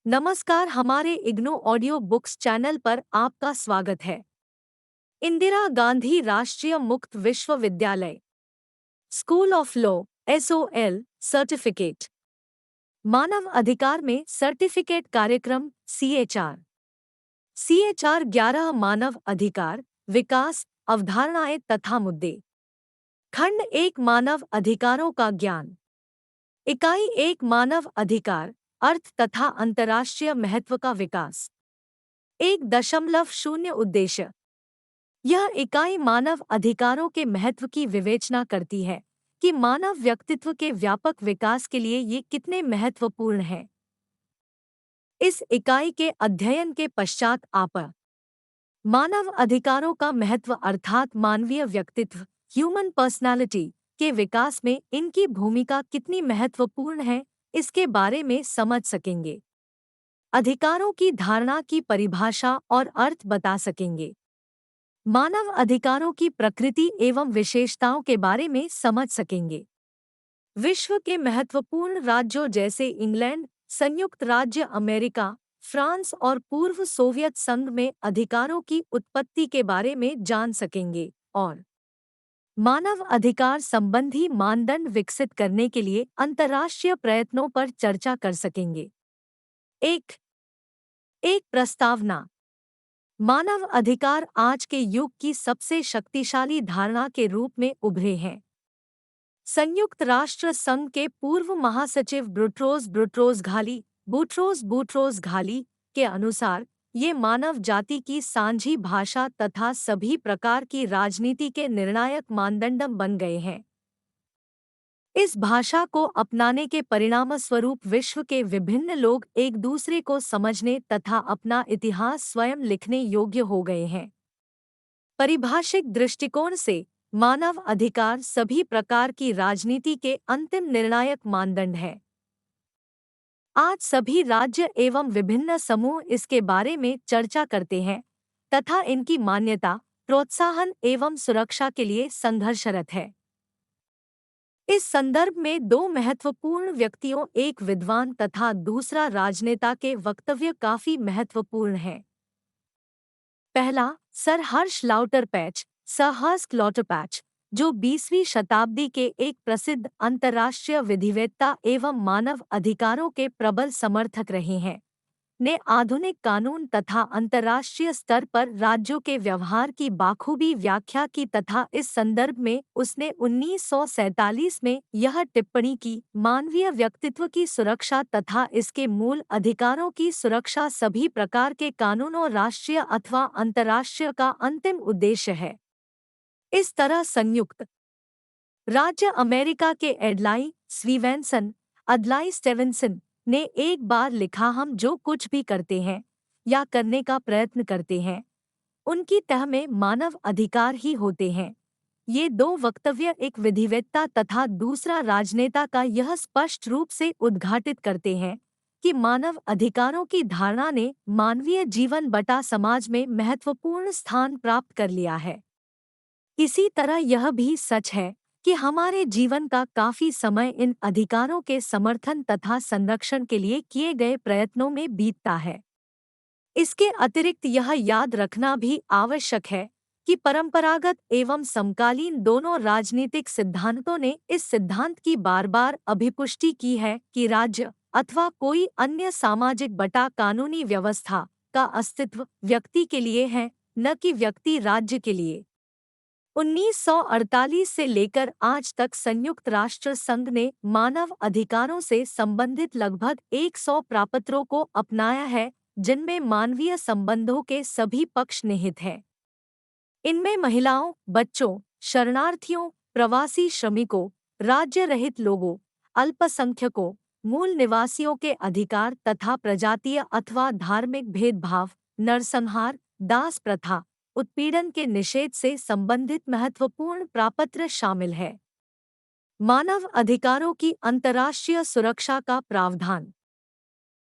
नमस्कार, हमारे IGNOU audio books channel पर आपका स्वागत है। इंदिरा गांधी राष्ट्रीय मुक्त विश्वविद्यालय school of law (SOL) certificate मानव अधिकार में सर्टिफिकेट कार्यक्रम CHR 11 मानव अधिकार विकास अवधारणाएं तथा मुद्दे। खंड 1 मानव अधिकारों का ज्ञान। इकाई 1 मानव अधिकार अर्थ तथा अंतर्राष्ट्रीय महत्व का विकास। 1.0 उद्देश्य। यह इकाई मानव अधिकारों के महत्व की विवेचना करती है कि मानव व्यक्तित्व के व्यापक विकास के लिए ये कितने महत्वपूर्ण हैं। इस इकाई के अध्ययन के पश्चात आप मानव अधिकारों का महत्व अर्थात मानवीय व्यक्तित्व ह्यूमन पर्सनालिटी के विकास में इनकी भूमिका कितनी महत्वपूर्ण है, इसके बारे में समझ सकेंगे। अधिकारों की धारणा की परिभाषा और अर्थ बता सकेंगे। मानव अधिकारों की प्रकृति एवं विशेषताओं के बारे में समझ सकेंगे। विश्व के महत्वपूर्ण राज्यों जैसे इंग्लैंड, संयुक्त राज्य अमेरिका, फ्रांस और पूर्व सोवियत संघ में अधिकारों की उत्पत्ति के बारे में जान सकेंगे और मानव अधिकार संबंधी मानदंड विकसित करने के लिए अंतर्राष्ट्रीय प्रयत्नों पर चर्चा कर सकेंगे। एक प्रस्तावना। मानव अधिकार आज के युग की सबसे शक्तिशाली धारणा के रूप में उभरे हैं। संयुक्त राष्ट्र संघ के पूर्व महासचिव बूट्रोस घाली के अनुसार ये मानव जाति की साझी भाषा तथा सभी प्रकार की राजनीति के निर्णायक मानदंड बन गए हैं। इस भाषा को अपनाने के परिणामस्वरूप विश्व के विभिन्न लोग एक दूसरे को समझने तथा अपना इतिहास स्वयं लिखने योग्य हो गए हैं। पारिभाषिक दृष्टिकोण से मानव अधिकार सभी प्रकार की राजनीति के अंतिम निर्णायक मानदंड है। आज सभी राज्य एवं विभिन्न समूह इसके बारे में चर्चा करते हैं तथा इनकी मान्यता, प्रोत्साहन एवं सुरक्षा के लिए संघर्षरत है। इस संदर्भ में दो महत्वपूर्ण व्यक्तियों, एक विद्वान तथा दूसरा राजनेता के वक्तव्य काफी महत्वपूर्ण हैं। पहला, सर हर्ष लॉटरपैच, जो 20वीं शताब्दी के एक प्रसिद्ध अंतर्राष्ट्रीय विधिवेत्ता एवं मानव अधिकारों के प्रबल समर्थक रहे हैं, ने आधुनिक कानून तथा अंतर्राष्ट्रीय स्तर पर राज्यों के व्यवहार की बाखूबी व्याख्या की तथा इस संदर्भ में उसने 1947 में यह टिप्पणी की, मानवीय व्यक्तित्व की सुरक्षा तथा इसके मूल अधिकारों की सुरक्षा सभी प्रकार के कानूनों, राष्ट्रीय अथवा अंतर्राष्ट्रीय, का अंतिम उद्देश्य है। इस तरह संयुक्त राज्य अमेरिका के अदलाई स्टेवेंसन ने एक बार लिखा, हम जो कुछ भी करते हैं या करने का प्रयत्न करते हैं उनकी तह में मानव अधिकार ही होते हैं। ये दो वक्तव्य, एक विधिवेत्ता तथा दूसरा राजनेता का, यह स्पष्ट रूप से उद्घाटित करते हैं कि मानव अधिकारों की धारणा ने मानवीय जीवन बटा समाज में महत्वपूर्ण स्थान प्राप्त कर लिया है। इसी तरह यह भी सच है कि हमारे जीवन का काफी समय इन अधिकारों के समर्थन तथा संरक्षण के लिए किए गए प्रयत्नों में बीतता है। इसके अतिरिक्त यह याद रखना भी आवश्यक है कि परंपरागत एवं समकालीन दोनों राजनीतिक सिद्धांतों ने इस सिद्धांत की बार बार अभिपुष्टि की है कि राज्य अथवा कोई अन्य सामाजिक बटा कानूनी व्यवस्था का अस्तित्व व्यक्ति के लिए है, न कि व्यक्ति राज्य के लिए। 1948 से लेकर आज तक संयुक्त राष्ट्र संघ ने मानव अधिकारों से संबंधित लगभग 100 प्रापत्रों को अपनाया है, जिनमें मानवीय संबंधों के सभी पक्ष निहित हैं। इनमें महिलाओं, बच्चों, शरणार्थियों, प्रवासी श्रमिकों, राज्य रहित लोगों, अल्पसंख्यकों, मूल निवासियों के अधिकार तथा प्रजातीय अथवा धार्मिक भेदभाव, नरसंहार, दास प्रथा, उत्पीड़न के निषेध से संबंधित महत्वपूर्ण प्रापत्र शामिल है। मानव अधिकारों की अंतर्राष्ट्रीय सुरक्षा का प्रावधान।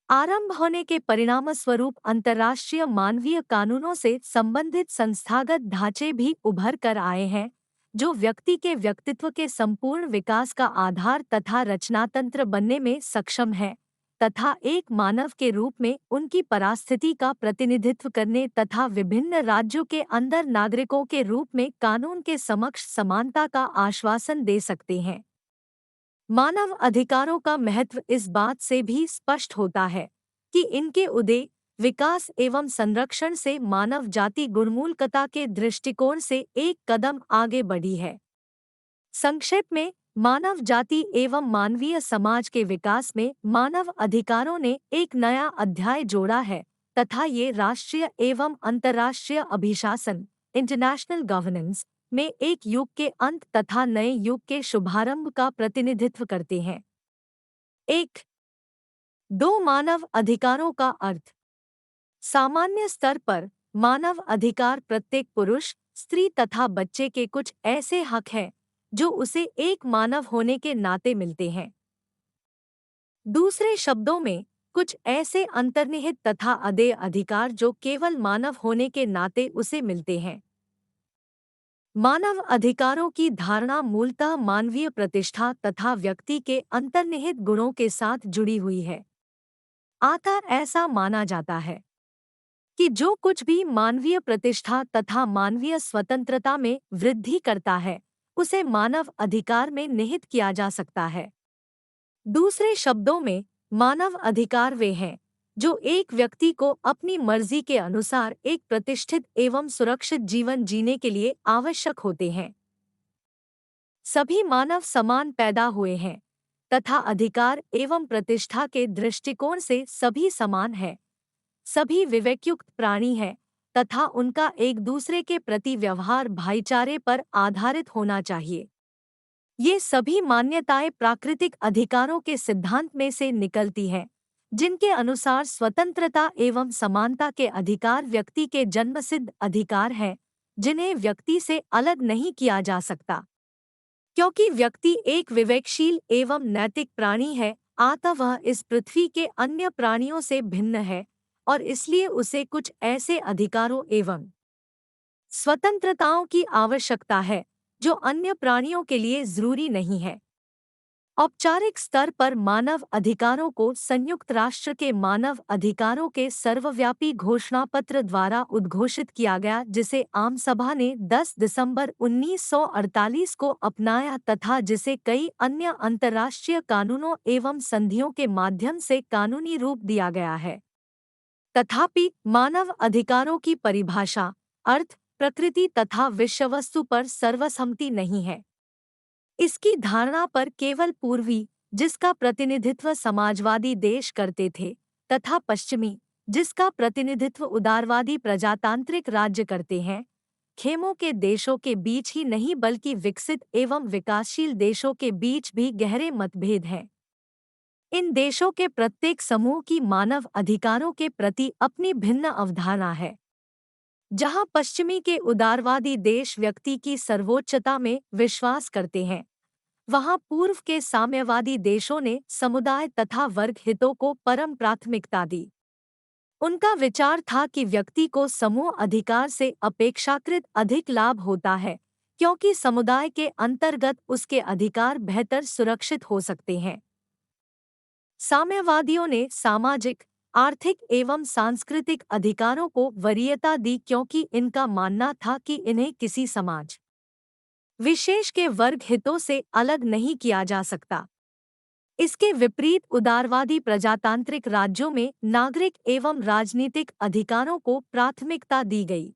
आरंभ होने के परिणामस्वरूप अंतर्राष्ट्रीय मानवीय कानूनों से संबंधित संस्थागत ढांचे भी उभर कर आए हैं, जो व्यक्ति के व्यक्तित्व के संपूर्ण विकास का आधार तथा रचनातंत्र बनने में सक्षम है। तथा एक मानव के रूप में उनकी परास्थिति का प्रतिनिधित्व करने तथा विभिन्न राज्यों के अंदर नागरिकों के रूप में कानून के समक्ष समानता का आश्वासन दे सकते हैं। मानव अधिकारों का महत्व इस बात से भी स्पष्ट होता है कि इनके उदय, विकास एवं संरक्षण से मानव जाति गुणमूलकता के दृष्टिकोण से एक कदम आगे बढ़ी है। संक्षेप में, मानव जाति एवं मानवीय समाज के विकास में मानव अधिकारों ने एक नया अध्याय जोड़ा है तथा ये राष्ट्रीय एवं अंतर्राष्ट्रीय अभिशासन इंटरनेशनल गवर्नेंस में एक युग के अंत तथा नए युग के शुभारंभ का प्रतिनिधित्व करते हैं। एक, दो मानव अधिकारों का अर्थ। सामान्य स्तर पर मानव अधिकार प्रत्येक पुरुष, स्त्री तथा बच्चे के कुछ ऐसे हक हैं जो उसे एक मानव होने के नाते मिलते हैं। दूसरे शब्दों में, कुछ ऐसे अंतर्निहित तथा अदेय अधिकार जो केवल मानव होने के नाते उसे मिलते हैं। मानव अधिकारों की धारणा मूलतः मानवीय प्रतिष्ठा तथा व्यक्ति के अंतर्निहित गुणों के साथ जुड़ी हुई है। अतः ऐसा माना जाता है कि जो कुछ भी मानवीय प्रतिष्ठा तथा मानवीय स्वतंत्रता में वृद्धि करता है उसे मानव अधिकार में निहित किया जा सकता है। दूसरे शब्दों में, मानव अधिकार वे हैं जो एक व्यक्ति को अपनी मर्जी के अनुसार एक प्रतिष्ठित एवं सुरक्षित जीवन जीने के लिए आवश्यक होते हैं। सभी मानव समान पैदा हुए हैं तथा अधिकार एवं प्रतिष्ठा के दृष्टिकोण से सभी समान हैं। सभी विवेकयुक्त प्राणी हैं तथा उनका एक दूसरे के प्रति व्यवहार भाईचारे पर आधारित होना चाहिए। ये सभी मान्यताएं प्राकृतिक अधिकारों के सिद्धांत में से निकलती हैं, जिनके अनुसार स्वतंत्रता एवं समानता के अधिकार व्यक्ति के जन्मसिद्ध अधिकार हैं, जिन्हें व्यक्ति से अलग नहीं किया जा सकता। क्योंकि व्यक्ति एक विवेकशील एवं नैतिक प्राणी है, अतः वह इस पृथ्वी के अन्य प्राणियों से भिन्न है और इसलिए उसे कुछ ऐसे अधिकारों एवं स्वतंत्रताओं की आवश्यकता है जो अन्य प्राणियों के लिए जरूरी नहीं है। औपचारिक स्तर पर मानव अधिकारों को संयुक्त राष्ट्र के मानव अधिकारों के सर्वव्यापी घोषणा पत्र द्वारा उद्घोषित किया गया, जिसे आम सभा ने 10 दिसंबर 1948 को अपनाया तथा जिसे कई अन्य अंतर्राष्ट्रीय कानूनों एवं संधियों के माध्यम से कानूनी रूप दिया गया है। तथापि मानव अधिकारों की परिभाषा, अर्थ, प्रकृति तथा विषयवस्तु पर सर्वसम्मति नहीं है। इसकी धारणा पर केवल पूर्वी, जिसका प्रतिनिधित्व समाजवादी देश करते थे, तथा पश्चिमी, जिसका प्रतिनिधित्व उदारवादी प्रजातांत्रिक राज्य करते हैं, खेमों के देशों के बीच ही नहीं बल्कि विकसित एवं विकासशील देशों के बीच भी गहरे मतभेद हैं। इन देशों के प्रत्येक समूह की मानव अधिकारों के प्रति अपनी भिन्न अवधारणा है। जहां पश्चिमी के उदारवादी देश व्यक्ति की सर्वोच्चता में विश्वास करते हैं, वहां पूर्व के साम्यवादी देशों ने समुदाय तथा वर्ग हितों को परम प्राथमिकता दी। उनका विचार था कि व्यक्ति को समूह अधिकार से अपेक्षाकृत अधिक लाभ होता है, क्योंकि समुदाय के अंतर्गत उसके अधिकार बेहतर सुरक्षित हो सकते हैं। साम्यवादियों ने सामाजिक, आर्थिक एवं सांस्कृतिक अधिकारों को वरीयता दी क्योंकि इनका मानना था कि इन्हें किसी समाज विशेष के वर्ग हितों से अलग नहीं किया जा सकता। इसके विपरीत उदारवादी प्रजातांत्रिक राज्यों में नागरिक एवं राजनीतिक अधिकारों को प्राथमिकता दी गई।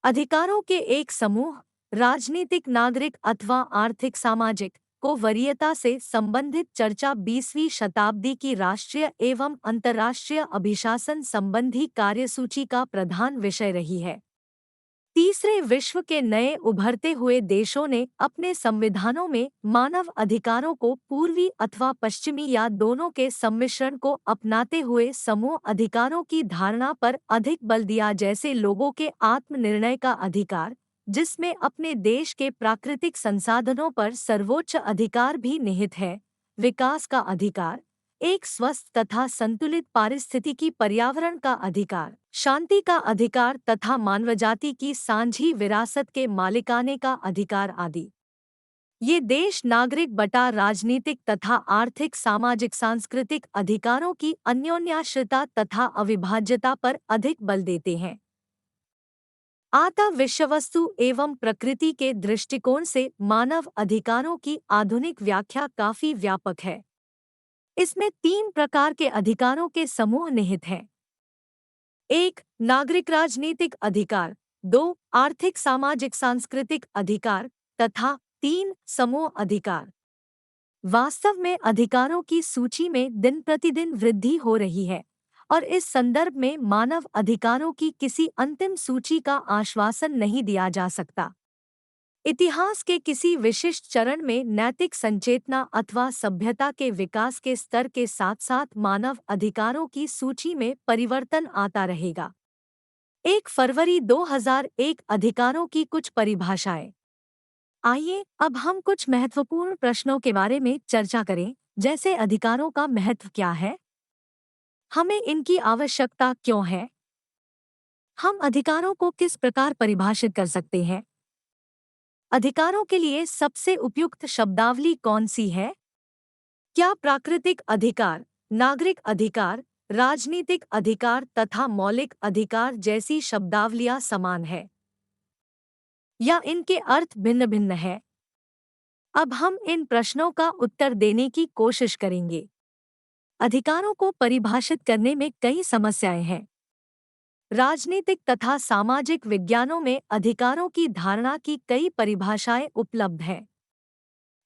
अधिकारों के एक समूह, राजनीतिक, नागरिक अथवा आर्थिक सामाजिक, को वरीयता से संबंधित चर्चा 20वीं शताब्दी की राष्ट्रीय एवं अंतर्राष्ट्रीय अभिशासन संबंधी कार्यसूची का प्रधान विषय रही है। तीसरे विश्व के नए उभरते हुए देशों ने अपने संविधानों में मानव अधिकारों को पूर्वी अथवा पश्चिमी या दोनों के सम्मिश्रण को अपनाते हुए समूह अधिकारों की धारणा पर अधिक बल दिया, जैसे लोगों के आत्मनिर्णय का अधिकार, जिसमें अपने देश के प्राकृतिक संसाधनों पर सर्वोच्च अधिकार भी निहित है, विकास का अधिकार, एक स्वस्थ तथा संतुलित पारिस्थितिकी पर्यावरण का अधिकार, शांति का अधिकार तथा मानवजाति की सांझी विरासत के मालिकाने का अधिकार आदि। ये देश नागरिक बटा राजनीतिक तथा आर्थिक सामाजिक सांस्कृतिक अधिकारों की अन्योन्याश्रिता तथा अविभाज्यता पर अधिक बल देते हैं। अतः विषयवस्तु एवं प्रकृति के दृष्टिकोण से मानव अधिकारों की आधुनिक व्याख्या काफी व्यापक है। इसमें 3 प्रकार के अधिकारों के समूह निहित हैं। 1. नागरिक राजनीतिक अधिकार, 2. आर्थिक सामाजिक सांस्कृतिक अधिकार तथा 3. समूह अधिकार। वास्तव में अधिकारों की सूची में दिन प्रतिदिन वृद्धि हो रही है और इस संदर्भ में मानव अधिकारों की किसी अंतिम सूची का आश्वासन नहीं दिया जा सकता। इतिहास के किसी विशिष्ट चरण में नैतिक संचेतना अथवा सभ्यता के विकास के स्तर के साथ साथ मानव अधिकारों की सूची में परिवर्तन आता रहेगा। 1 फरवरी 2001 अधिकारों की कुछ परिभाषाएं। आइए अब हम कुछ महत्वपूर्ण प्रश्नों के बारे में चर्चा करें, जैसे अधिकारों का महत्व क्या है, हमें इनकी आवश्यकता क्यों है, हम अधिकारों को किस प्रकार परिभाषित कर सकते हैं, अधिकारों के लिए सबसे उपयुक्त शब्दावली कौन सी है, क्या प्राकृतिक अधिकार, नागरिक अधिकार, राजनीतिक अधिकार तथा मौलिक अधिकार जैसी शब्दावलियां समान है या इनके अर्थ भिन्न भिन्न है। अब हम इन प्रश्नों का उत्तर देने की कोशिश करेंगे। अधिकारों को परिभाषित करने में कई समस्याएं हैं। राजनीतिक तथा सामाजिक विज्ञानों में अधिकारों की धारणा की कई परिभाषाएं उपलब्ध हैं।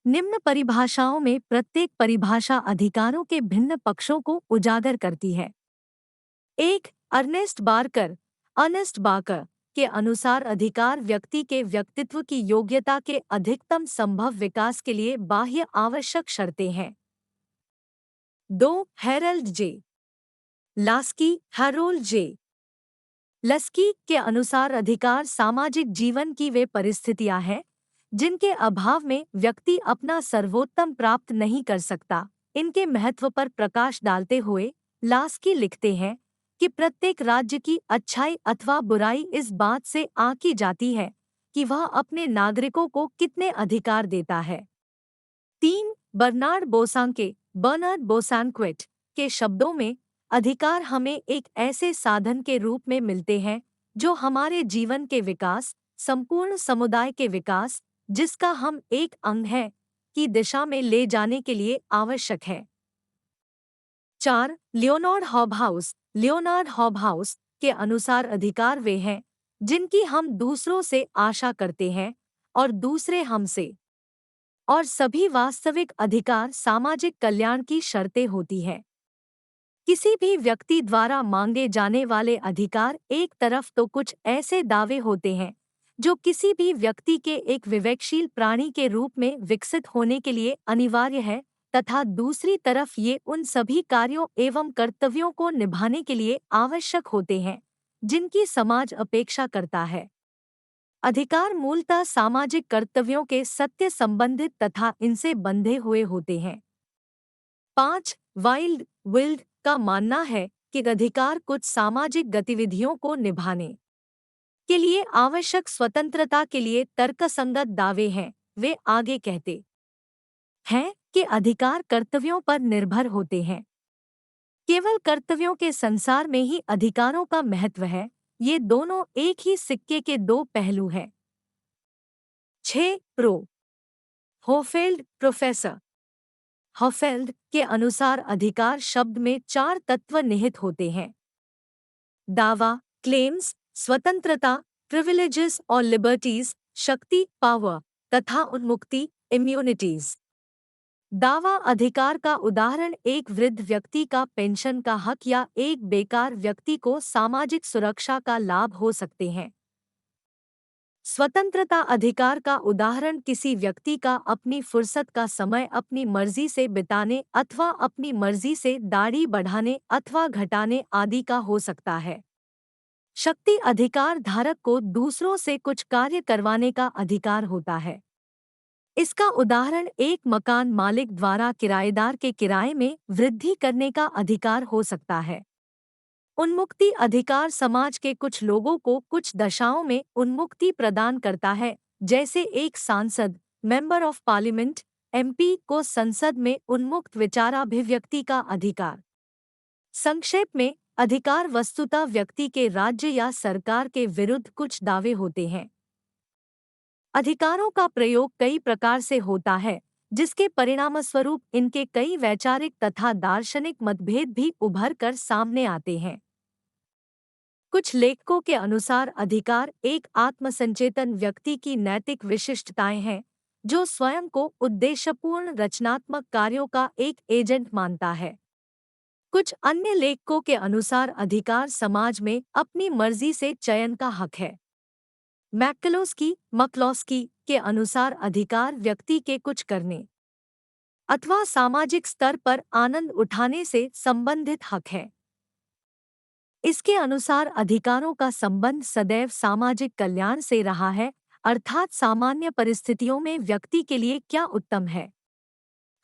निम्न परिभाषाओं में प्रत्येक परिभाषा अधिकारों के भिन्न पक्षों को उजागर करती है। 1. अर्नेस्ट बाकर के अनुसार अधिकार व्यक्ति के व्यक्तित्व की योग्यता के अधिकतम संभव विकास के लिए बाह्य आवश्यक शर्तें हैं। 2. हैरोल्ड जे लस्की के अनुसार अधिकार सामाजिक जीवन की वे परिस्थितियां हैं जिनके अभाव में व्यक्ति अपना सर्वोत्तम प्राप्त नहीं कर सकता। इनके महत्व पर प्रकाश डालते हुए लास्की लिखते हैं कि प्रत्येक राज्य की अच्छाई अथवा बुराई इस बात से आंकी जाती है कि वह अपने नागरिकों को कितने अधिकार देता है। 3. बर्नार्ड बोसांक्विट के शब्दों में अधिकार हमें एक ऐसे साधन के रूप में मिलते हैं जो हमारे जीवन के विकास, संपूर्ण समुदाय के विकास, जिसका हम एक अंग है, की दिशा में ले जाने के लिए आवश्यक है। 4. लियोनार्ड हॉबहाउस के अनुसार अधिकार वे हैं जिनकी हम दूसरों से आशा करते हैं और दूसरे हमसे, और सभी वास्तविक अधिकार सामाजिक कल्याण की शर्तें होती हैं। किसी भी व्यक्ति द्वारा मांगे जाने वाले अधिकार एक तरफ तो कुछ ऐसे दावे होते हैं जो किसी भी व्यक्ति के एक विवेकशील प्राणी के रूप में विकसित होने के लिए अनिवार्य है, तथा दूसरी तरफ ये उन सभी कार्यों एवं कर्तव्यों को निभाने के लिए आवश्यक होते हैं जिनकी समाज अपेक्षा करता है। अधिकार मूलतः सामाजिक कर्तव्यों के सत्य संबंधित तथा इनसे बंधे हुए होते हैं। 5. विल्ड का मानना है कि अधिकार कुछ सामाजिक गतिविधियों को निभाने के लिए आवश्यक स्वतंत्रता के लिए तर्कसंगत दावे हैं। वे आगे कहते हैं कि अधिकार कर्तव्यों पर निर्भर होते हैं। केवल कर्तव्यों के संसार में ही अधिकारों का महत्व है। ये दोनों एक ही सिक्के के 2 पहलू हैं। 6. प्रोफेसर हॉफेल्ड के अनुसार अधिकार शब्द में 4 तत्व निहित होते हैं: दावा, क्लेम्स, स्वतंत्रता, प्रिविलेजेस और लिबर्टीज, शक्ति, पावर तथा उन्मुक्ति, इम्यूनिटीज। दावा अधिकार का उदाहरण एक वृद्ध व्यक्ति का पेंशन का हक या एक बेकार व्यक्ति को सामाजिक सुरक्षा का लाभ हो सकते हैं। स्वतंत्रता अधिकार का उदाहरण किसी व्यक्ति का अपनी फुर्सत का समय अपनी मर्जी से बिताने अथवा अपनी मर्जी से दाढ़ी बढ़ाने अथवा घटाने आदि का हो सकता है। शक्ति अधिकार धारक को दूसरों से कुछ कार्य करवाने का अधिकार होता है। इसका उदाहरण एक मकान मालिक द्वारा किराएदार के किराए में वृद्धि करने का अधिकार हो सकता है। उन्मुक्ति अधिकार समाज के कुछ लोगों को कुछ दशाओं में उन्मुक्ति प्रदान करता है, जैसे एक सांसद, मेंबर ऑफ पार्लियामेंट एमपी को संसद में उन्मुक्त विचाराभिव्यक्ति का अधिकार। संक्षेप में, अधिकार वस्तुतः व्यक्ति के राज्य या सरकार के विरुद्ध कुछ दावे होते हैं। अधिकारों का प्रयोग कई प्रकार से होता है, जिसके परिणामस्वरूप इनके कई वैचारिक तथा दार्शनिक मतभेद भी उभर कर सामने आते हैं। कुछ लेखकों के अनुसार अधिकार एक आत्मसंचेतन व्यक्ति की नैतिक विशिष्टताएं हैं, जो स्वयं को उद्देश्यपूर्ण रचनात्मक कार्यों का एक एजेंट मानता है। कुछ अन्य लेखकों के अनुसार अधिकार समाज में अपनी मर्जी से चयन का हक है। मक्लोस्की के अनुसार अधिकार व्यक्ति के कुछ करने अथवा सामाजिक स्तर पर आनंद उठाने से संबंधित हक है। इसके अनुसार अधिकारों का संबंध सदैव सामाजिक कल्याण से रहा है, अर्थात सामान्य परिस्थितियों में व्यक्ति के लिए क्या उत्तम है।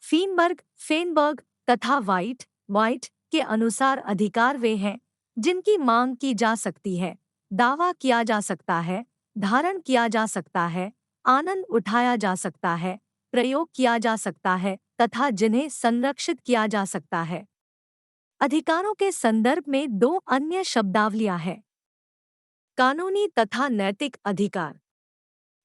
फेनबर्ग तथा वाइट के अनुसार अधिकार वे हैं जिनकी मांग की जा सकती है, दावा किया जा सकता है, धारण किया जा सकता है, आनंद उठाया जा सकता है, प्रयोग किया जा सकता है तथा जिन्हें संरक्षित किया जा सकता है। अधिकारों के संदर्भ में दो अन्य शब्दावलियां हैं, कानूनी तथा नैतिक अधिकार।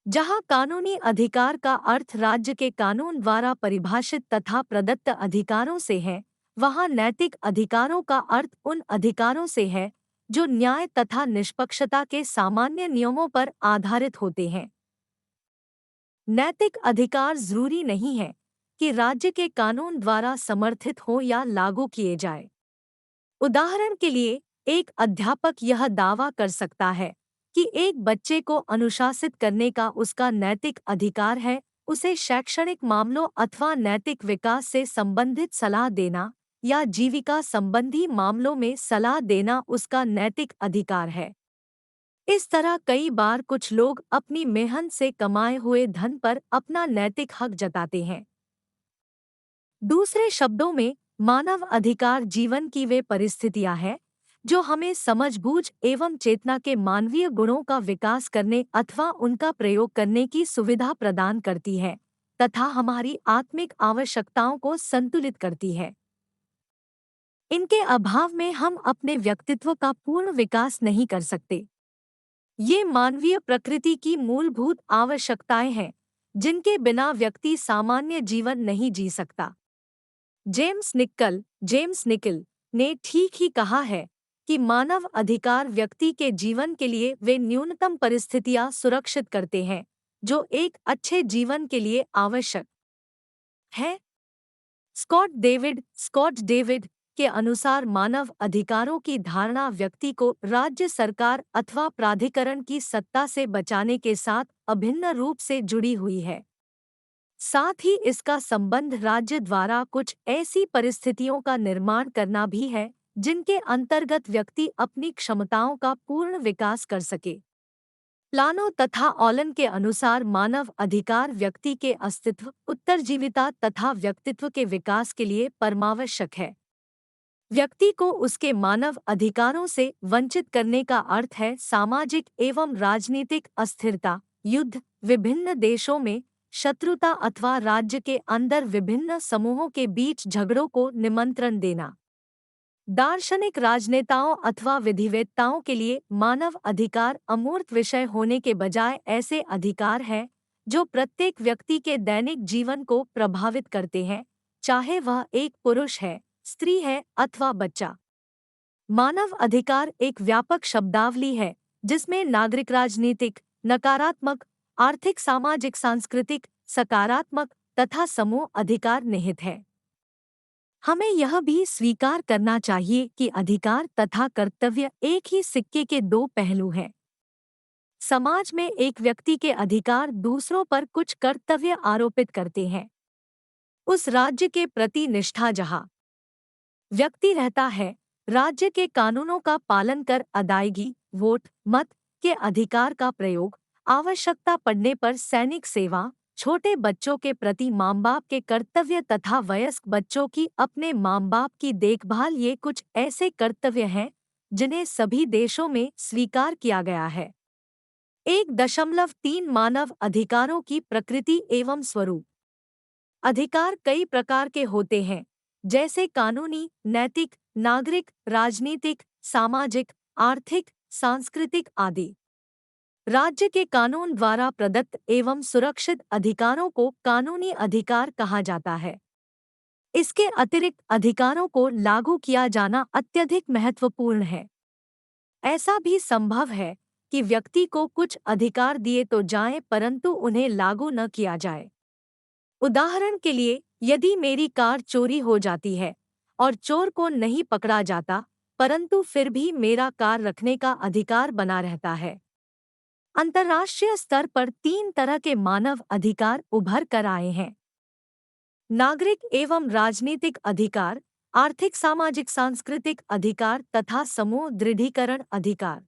जहां कानूनी अधिकार का अर्थ राज्य के कानून द्वारा परिभाषित तथा प्रदत्त अधिकारों से है, वहां नैतिक अधिकारों का अर्थ उन अधिकारों से है जो न्याय तथा निष्पक्षता के सामान्य नियमों पर आधारित होते हैं। नैतिक अधिकार जरूरी नहीं है कि राज्य के कानून द्वारा समर्थित हो या लागू किए जाए। उदाहरण के लिए, एक अध्यापक यह दावा कर सकता है कि एक बच्चे को अनुशासित करने का उसका नैतिक अधिकार है, उसे शैक्षणिक मामलों अथवा नैतिक विकास से संबंधित सलाह देना या जीविका संबंधी मामलों में सलाह देना उसका नैतिक अधिकार है। इस तरह कई बार कुछ लोग अपनी मेहनत से कमाए हुए धन पर अपना नैतिक हक जताते हैं। दूसरे शब्दों में, मानव अधिकार जीवन की वे परिस्थितियां हैं जो हमें समझबूझ एवं चेतना के मानवीय गुणों का विकास करने अथवा उनका प्रयोग करने की सुविधा प्रदान करती है तथा हमारी आत्मिक आवश्यकताओं को संतुलित करती है। इनके अभाव में हम अपने व्यक्तित्व का पूर्ण विकास नहीं कर सकते। ये मानवीय प्रकृति की मूलभूत आवश्यकताएं हैं जिनके बिना व्यक्ति सामान्य जीवन नहीं जी सकता। जेम्स निकल ने ठीक ही कहा है कि मानव अधिकार व्यक्ति के जीवन के लिए वे न्यूनतम परिस्थितियां सुरक्षित करते हैं जो एक अच्छे जीवन के लिए आवश्यक है। स्कॉट डेविड के अनुसार मानव अधिकारों की धारणा व्यक्ति को राज्य सरकार अथवा प्राधिकरण की सत्ता से बचाने के साथ अभिन्न रूप से जुड़ी हुई है। साथ ही इसका संबंध राज्य द्वारा कुछ ऐसी परिस्थितियों का निर्माण करना भी है जिनके अंतर्गत व्यक्ति अपनी क्षमताओं का पूर्ण विकास कर सके। प्लानो तथा ऑलन के अनुसार मानव अधिकार व्यक्ति के अस्तित्व, उत्तरजीविता तथा व्यक्तित्व के विकास के लिए परमावश्यक है। व्यक्ति को उसके मानव अधिकारों से वंचित करने का अर्थ है सामाजिक एवं राजनीतिक अस्थिरता, युद्ध, विभिन्न देशों में शत्रुता अथवा राज्य के अंदर विभिन्न समूहों के बीच झगड़ों को निमंत्रण देना। दार्शनिक राजनेताओं अथवा विधिवेत्ताओं के लिए मानव अधिकार अमूर्त विषय होने के बजाय ऐसे अधिकार हैं जो प्रत्येक व्यक्ति के दैनिक जीवन को प्रभावित करते हैं, चाहे वह एक पुरुष है, स्त्री है अथवा बच्चा। मानव अधिकार एक व्यापक शब्दावली है जिसमें नागरिक, राजनीतिक, नकारात्मक, आर्थिक, सामाजिक, सांस्कृतिक, सकारात्मक तथा समूह अधिकार निहित है। हमें यह भी स्वीकार करना चाहिए कि अधिकार तथा कर्तव्य एक ही सिक्के के दो पहलू हैं। समाज में एक व्यक्ति के अधिकार दूसरों पर कुछ कर्तव्य आरोपित करते हैं। उस राज्य के प्रति निष्ठा जहाँ व्यक्ति रहता है, राज्य के कानूनों का पालन कर अदायगी, वोट, मत के अधिकार का प्रयोग, आवश्यकता पड़ने पर सैनिक सेवा, छोटे बच्चों के प्रति माँ बाप के कर्तव्य तथा वयस्क बच्चों की अपने माँ बाप की देखभाल, ये कुछ ऐसे कर्तव्य हैं जिन्हें सभी देशों में स्वीकार किया गया है। 1.3 मानव अधिकारों की प्रकृति एवं स्वरूप। अधिकार कई प्रकार के होते हैं, जैसे कानूनी, नैतिक, नागरिक, राजनीतिक, सामाजिक, आर्थिक, सांस्कृतिक आदि। राज्य के कानून द्वारा प्रदत्त एवं सुरक्षित अधिकारों को कानूनी अधिकार कहा जाता है। इसके अतिरिक्त अधिकारों को लागू किया जाना अत्यधिक महत्वपूर्ण है। ऐसा भी संभव है कि व्यक्ति को कुछ अधिकार दिए तो जाएं परंतु उन्हें लागू न किया जाए। उदाहरण के लिए, यदि मेरी कार चोरी हो जाती है और चोर को नहीं पकड़ा जाता, परंतु फिर भी मेरा कार रखने का अधिकार बना रहता है। अंतर्राष्ट्रीय स्तर पर 3 तरह के मानव अधिकार उभर कर आए हैं। नागरिक एवं राजनीतिक अधिकार, आर्थिक सामाजिक सांस्कृतिक अधिकार तथा समूह दृढ़ीकरण अधिकार।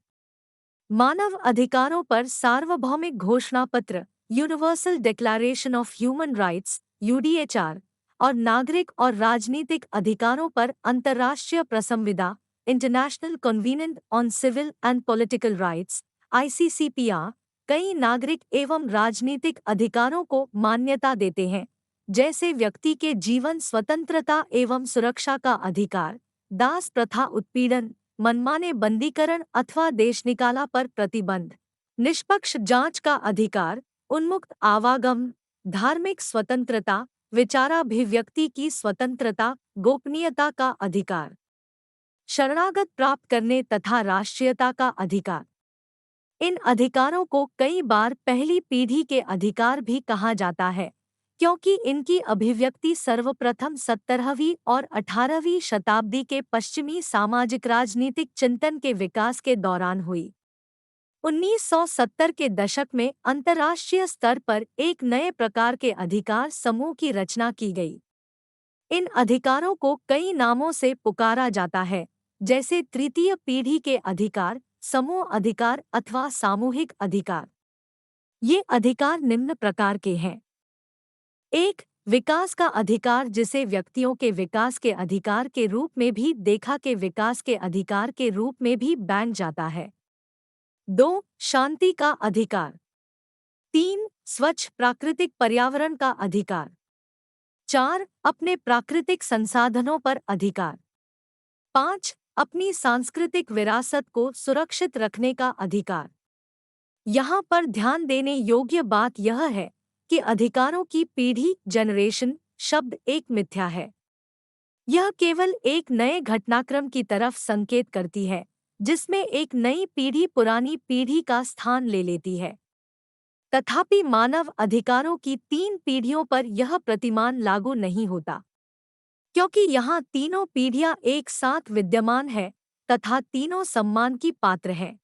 मानव अधिकारों पर सार्वभौमिक घोषणा पत्र universal declaration of human rights (यूडीएचआर) और नागरिक और राजनीतिक अधिकारों पर अंतर्राष्ट्रीय प्रसंविदा international covenant on civil and political rights (आईसीसीपीआर) कई नागरिक एवं राजनीतिक अधिकारों को मान्यता देते हैं, जैसे व्यक्ति के जीवन स्वतंत्रता एवं सुरक्षा का अधिकार, दास प्रथा उत्पीड़न, मनमाने बंदीकरण अथवा देश निकाला पर प्रतिबंध, निष्पक्ष जांच का अधिकार, उन्मुक्त आवागमन, धार्मिक स्वतंत्रता, विचाराभिव्यक्ति की स्वतंत्रता, गोपनीयता का अधिकार, शरणागत प्राप्त करने तथा राष्ट्रीयता का अधिकार। इन अधिकारों को कई बार पहली पीढ़ी के अधिकार भी कहा जाता है, क्योंकि इनकी अभिव्यक्ति सर्वप्रथम 17वीं और 18वीं शताब्दी के पश्चिमी सामाजिक राजनीतिक चिंतन के विकास के दौरान हुई। 1970 के दशक में अंतर्राष्ट्रीय स्तर पर एक नए प्रकार के अधिकार समूह की रचना की गई। इन अधिकारों को कई नामों से पुकारा जाता है, जैसे तृतीय पीढ़ी के अधिकार, समूह अधिकार अथवा सामूहिक अधिकार। ये अधिकार निम्न प्रकार के हैं। 1. विकास का अधिकार, जिसे व्यक्तियों के विकास के अधिकार के रूप में भी देखा के विकास के अधिकार के रूप में भी बैन जाता है। 2. शांति का अधिकार। 3. स्वच्छ प्राकृतिक पर्यावरण का अधिकार। 4. अपने प्राकृतिक संसाधनों पर अधिकार। 5. अपनी सांस्कृतिक विरासत को सुरक्षित रखने का अधिकार। यहाँ पर ध्यान देने योग्य बात यह है कि अधिकारों की पीढ़ी जनरेशन शब्द एक मिथ्या है। यह केवल एक नए घटनाक्रम की तरफ संकेत करती है, जिसमें एक नई पीढ़ी पुरानी पीढ़ी का स्थान ले लेती है। तथापि मानव अधिकारों की 3 पीढ़ियों पर यह प्रतिमान लागू नहीं होता, क्योंकि यहाँ तीनों पीढ़ियाँ एक साथ विद्यमान है तथा तीनों सम्मान की पात्र हैं।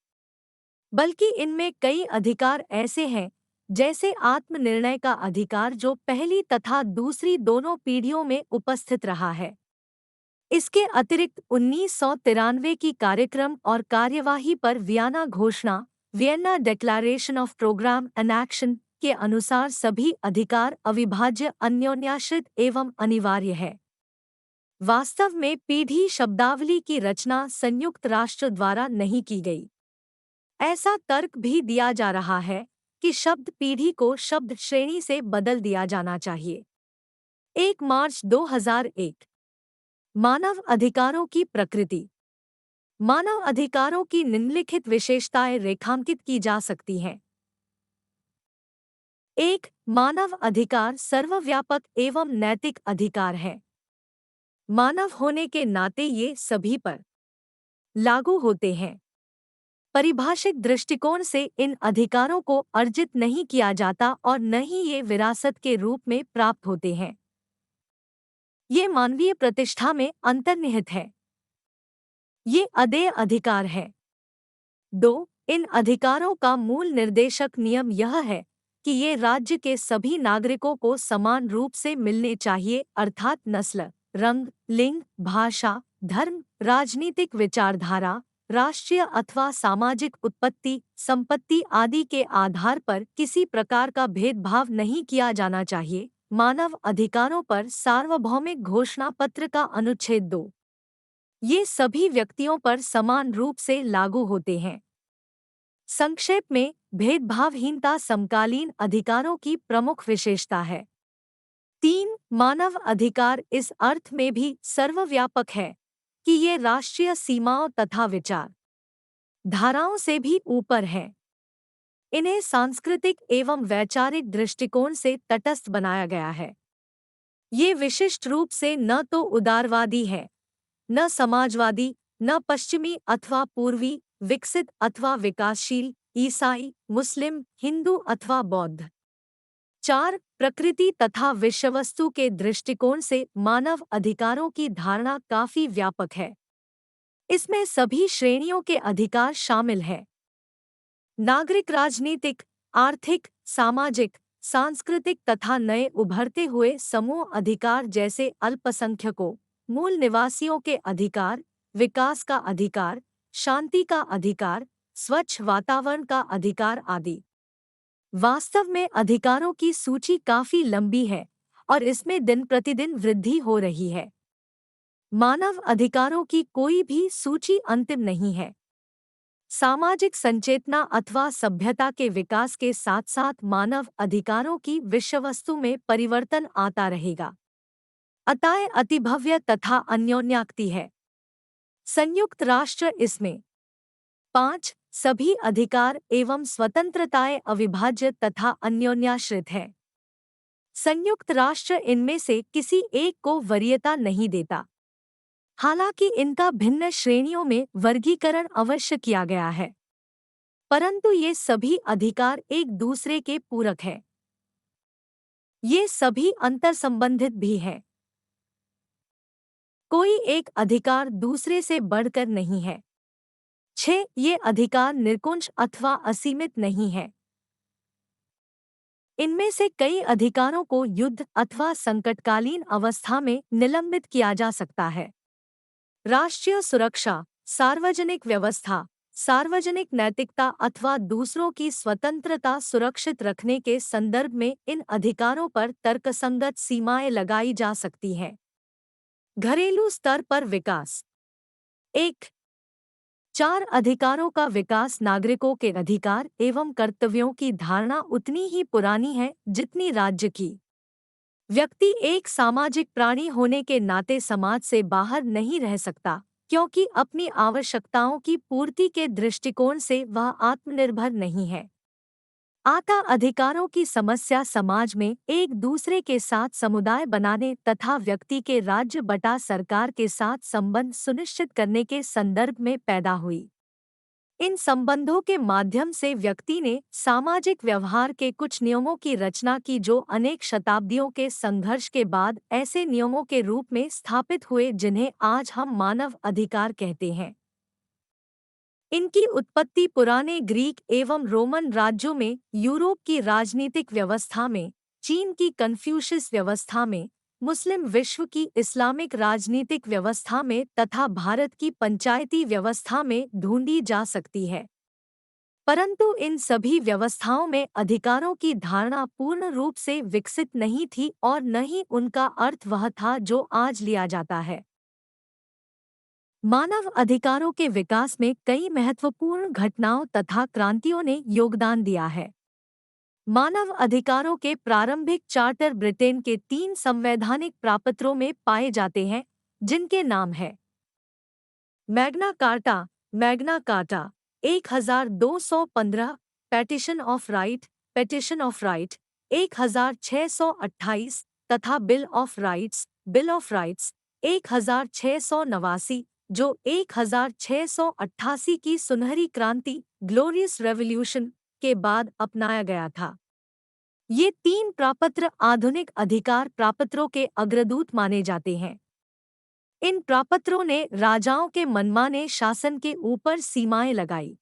बल्कि इनमें कई अधिकार ऐसे हैं, जैसे आत्मनिर्णय का अधिकार, जो पहली तथा दूसरी दोनों पीढ़ियों में उपस्थित रहा है। इसके अतिरिक्त 1993 की कार्यक्रम और कार्यवाही पर वियना घोषणा Vienna declaration of programme and action के अनुसार सभी अधिकार अविभाज्य, अन्योन्याश्रित एवं अनिवार्य है। वास्तव में पीढ़ी शब्दावली की रचना संयुक्त राष्ट्र द्वारा नहीं की गई। ऐसा तर्क भी दिया जा रहा है कि शब्द पीढ़ी को शब्द श्रेणी से बदल दिया जाना चाहिए। 1 मार्च 2001। मानव अधिकारों की प्रकृति। मानव अधिकारों की निम्नलिखित विशेषताएं रेखांकित की जा सकती हैं। 1. मानव अधिकार सर्वव्यापक एवं नैतिक अधिकार है। मानव होने के नाते ये सभी पर लागू होते हैं। परिभाषिक दृष्टिकोण से इन अधिकारों को अर्जित नहीं किया जाता और न ही ये विरासत के रूप में प्राप्त होते हैं। ये मानवीय प्रतिष्ठा में अंतर्निहित है। ये अदेय अधिकार है। 2. इन अधिकारों का मूल निर्देशक नियम यह है कि ये राज्य के सभी नागरिकों को समान रूप से मिलने चाहिए, अर्थात नस्ल, रंग, लिंग, भाषा, धर्म, राजनीतिक विचारधारा, राष्ट्रीय अथवा सामाजिक उत्पत्ति, संपत्ति आदि के आधार पर किसी प्रकार का भेदभाव नहीं किया जाना चाहिए। मानव अधिकारों पर सार्वभौमिक घोषणा पत्र का अनुच्छेद 2। ये सभी व्यक्तियों पर समान रूप से लागू होते हैं। संक्षेप में, भेदभावहीनता समकालीन अधिकारों की प्रमुख विशेषता है। 3. मानव अधिकार इस अर्थ में भी सर्वव्यापक है कि ये राष्ट्रीय सीमाओं तथा विचार धाराओं से भी ऊपर हैं। इन्हें सांस्कृतिक एवं वैचारिक दृष्टिकोण से तटस्थ बनाया गया है। ये विशिष्ट रूप से न तो उदारवादी है, न समाजवादी, न पश्चिमी अथवा पूर्वी, विकसित अथवा विकासशील, ईसाई, मुस्लिम, हिंदू अथवा बौद्ध। 4. प्रकृति तथा विषयवस्तु के दृष्टिकोण से मानव अधिकारों की धारणा काफी व्यापक है। इसमें सभी श्रेणियों के अधिकार शामिल हैं। नागरिक, राजनीतिक, आर्थिक, सामाजिक, सांस्कृतिक तथा नए उभरते हुए समूह अधिकार जैसे अल्पसंख्यकों, मूल निवासियों के अधिकार, विकास का अधिकार, शांति का अधिकार, स्वच्छ वातावरण का अधिकार आदि। वास्तव में अधिकारों की सूची काफी लंबी है और इसमें दिन प्रतिदिन वृद्धि हो रही है। मानव अधिकारों की कोई भी सूची अंतिम नहीं है। सामाजिक संचेतना अथवा सभ्यता के विकास के साथ साथ मानव अधिकारों की विषयवस्तु में परिवर्तन आता रहेगा। अतः अतिभव्य तथा अन्योन्याक्ति है। संयुक्त राष्ट्र इसमें 5 सभी अधिकार एवं स्वतंत्रताएं अविभाज्य तथा अन्योन्याश्रित है। संयुक्त राष्ट्र इनमें से किसी एक को वरीयता नहीं देता। हालांकि इनका भिन्न श्रेणियों में वर्गीकरण अवश्य किया गया है, परंतु ये सभी अधिकार एक दूसरे के पूरक हैं। ये सभी अंतर्संबंधित भी हैं। कोई एक अधिकार दूसरे से बढ़कर नहीं है। 6. ये अधिकार निरंकुश अथवा असीमित नहीं है। इनमें से कई अधिकारों को युद्ध अथवा संकटकालीन अवस्था में निलंबित किया जा सकता है। राष्ट्रीय सुरक्षा, सार्वजनिक व्यवस्था, सार्वजनिक नैतिकता अथवा दूसरों की स्वतंत्रता सुरक्षित रखने के संदर्भ में इन अधिकारों पर तर्कसंगत सीमाएं लगाई जा सकती हैं। घरेलू स्तर पर विकास। 1. 4 अधिकारों का विकास नागरिकों के अधिकार एवं कर्तव्यों की धारणा उतनी ही पुरानी है जितनी राज्य की। व्यक्ति एक सामाजिक प्राणी होने के नाते समाज से बाहर नहीं रह सकता, क्योंकि अपनी आवश्यकताओं की पूर्ति के दृष्टिकोण से वह आत्मनिर्भर नहीं है। अतः अधिकारों की समस्या समाज में एक दूसरे के साथ समुदाय बनाने तथा व्यक्ति के राज्य बटा सरकार के साथ संबंध सुनिश्चित करने के संदर्भ में पैदा हुई। इन संबंधों के माध्यम से व्यक्ति ने सामाजिक व्यवहार के कुछ नियमों की रचना की जो अनेक शताब्दियों के संघर्ष के बाद ऐसे नियमों के रूप में स्थापित हुए जिन्हें आज हम मानव अधिकार कहते हैं। इनकी उत्पत्ति पुराने ग्रीक एवं रोमन राज्यों में, यूरोप की राजनीतिक व्यवस्था में, चीन की कन्फ्यूशियस व्यवस्था में, मुस्लिम विश्व की इस्लामिक राजनीतिक व्यवस्था में तथा भारत की पंचायती व्यवस्था में ढूंढी जा सकती है। परंतु इन सभी व्यवस्थाओं में अधिकारों की धारणा पूर्ण रूप से विकसित नहीं थी और न ही उनका अर्थ वह था जो आज लिया जाता है। मानव अधिकारों के विकास में कई महत्वपूर्ण घटनाओं तथा क्रांतियों ने योगदान दिया है। मानव अधिकारों के प्रारंभिक चार्टर ब्रिटेन के 3 संवैधानिक प्रापत्रों में पाए जाते हैं, जिनके नाम है Magna carta 1215, petition of right 1628 तथा बिल ऑफ राइट्स 1689, जो 1688 की सुनहरी क्रांति ग्लोरियस रेवोल्यूशन के बाद अपनाया गया था। ये 3 प्रापत्र आधुनिक अधिकार प्रापत्रों के अग्रदूत माने जाते हैं। इन प्रापत्रों ने राजाओं के मनमाने शासन के ऊपर सीमाएं लगाई।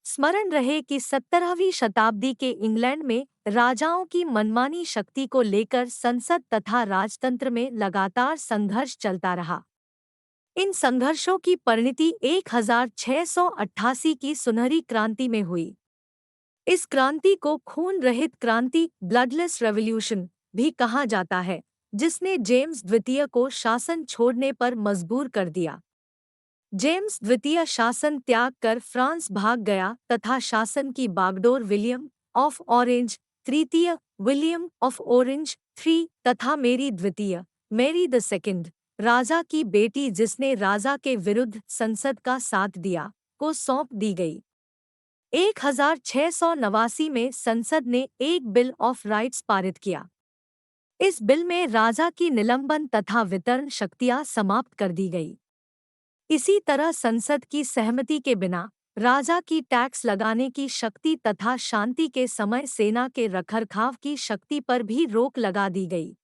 स्मरण रहे कि 17वीं शताब्दी के इंग्लैंड में राजाओं की मनमानी शक्ति को लेकर संसद तथा राजतंत्र में लगातार संघर्ष चलता रहा। इन संघर्षों की परिणति 1688 की सुनहरी क्रांति में हुई। इस क्रांति को खून रहित क्रांति ब्लडलेस रेवोल्यूशन भी कहा जाता है, जिसने जेम्स द्वितीय को शासन छोड़ने पर मजबूर कर दिया। जेम्स द्वितीय शासन त्याग कर फ्रांस भाग गया तथा शासन की बागडोर विलियम ऑफ ऑरेंज तृतीय, विलियम ऑफ ऑरेंज थ्री तथा मेरी द्वितीय, मेरी द सेकंड, राजा की बेटी जिसने राजा के विरुद्ध संसद का साथ दिया, को सौंप दी गई। 1689 में संसद ने एक बिल ऑफ राइट्स पारित किया। इस बिल में राजा की निलंबन तथा वितरण शक्तियां समाप्त कर दी गई। इसी तरह संसद की सहमति के बिना राजा की टैक्स लगाने की शक्ति तथा शांति के समय सेना के रखरखाव की शक्ति पर भी रोक लगा दी गई।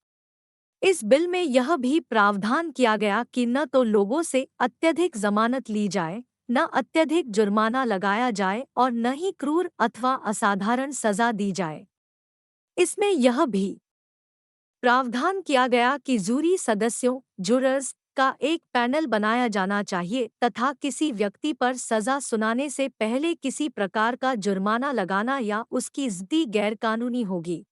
इस बिल में यह भी प्रावधान किया गया कि न तो लोगों से अत्यधिक जमानत ली जाए, न अत्यधिक जुर्माना लगाया जाए और न ही क्रूर अथवा असाधारण सजा दी जाए। इसमें यह भी प्रावधान किया गया कि जूरी सदस्यों जुरर्स का एक पैनल बनाया जाना चाहिए तथा किसी व्यक्ति पर सजा सुनाने से पहले किसी प्रकार का जुर्माना लगाना या उसकी ज़िद्दी गैरकानूनी होगी।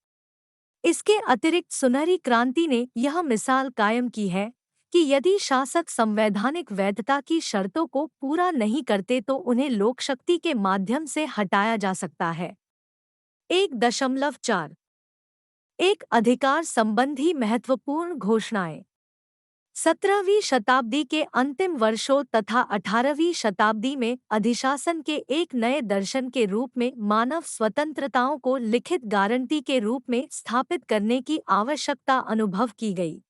इसके अतिरिक्त सुनहरी क्रांति ने यह मिसाल कायम की है कि यदि शासक संवैधानिक वैधता की शर्तों को पूरा नहीं करते तो उन्हें लोकशक्ति के माध्यम से हटाया जा सकता है। 1.4 एक अधिकार संबंधी महत्वपूर्ण घोषणाएं। 17वीं शताब्दी के अंतिम वर्षों तथा 18वीं शताब्दी में अधिशासन के एक नए दर्शन के रूप में मानव स्वतंत्रताओं को लिखित गारंटी के रूप में स्थापित करने की आवश्यकता अनुभव की गई।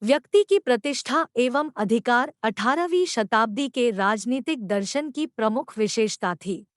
व्यक्ति की प्रतिष्ठा एवं अधिकार 18वीं शताब्दी के राजनीतिक दर्शन की प्रमुख विशेषता थी।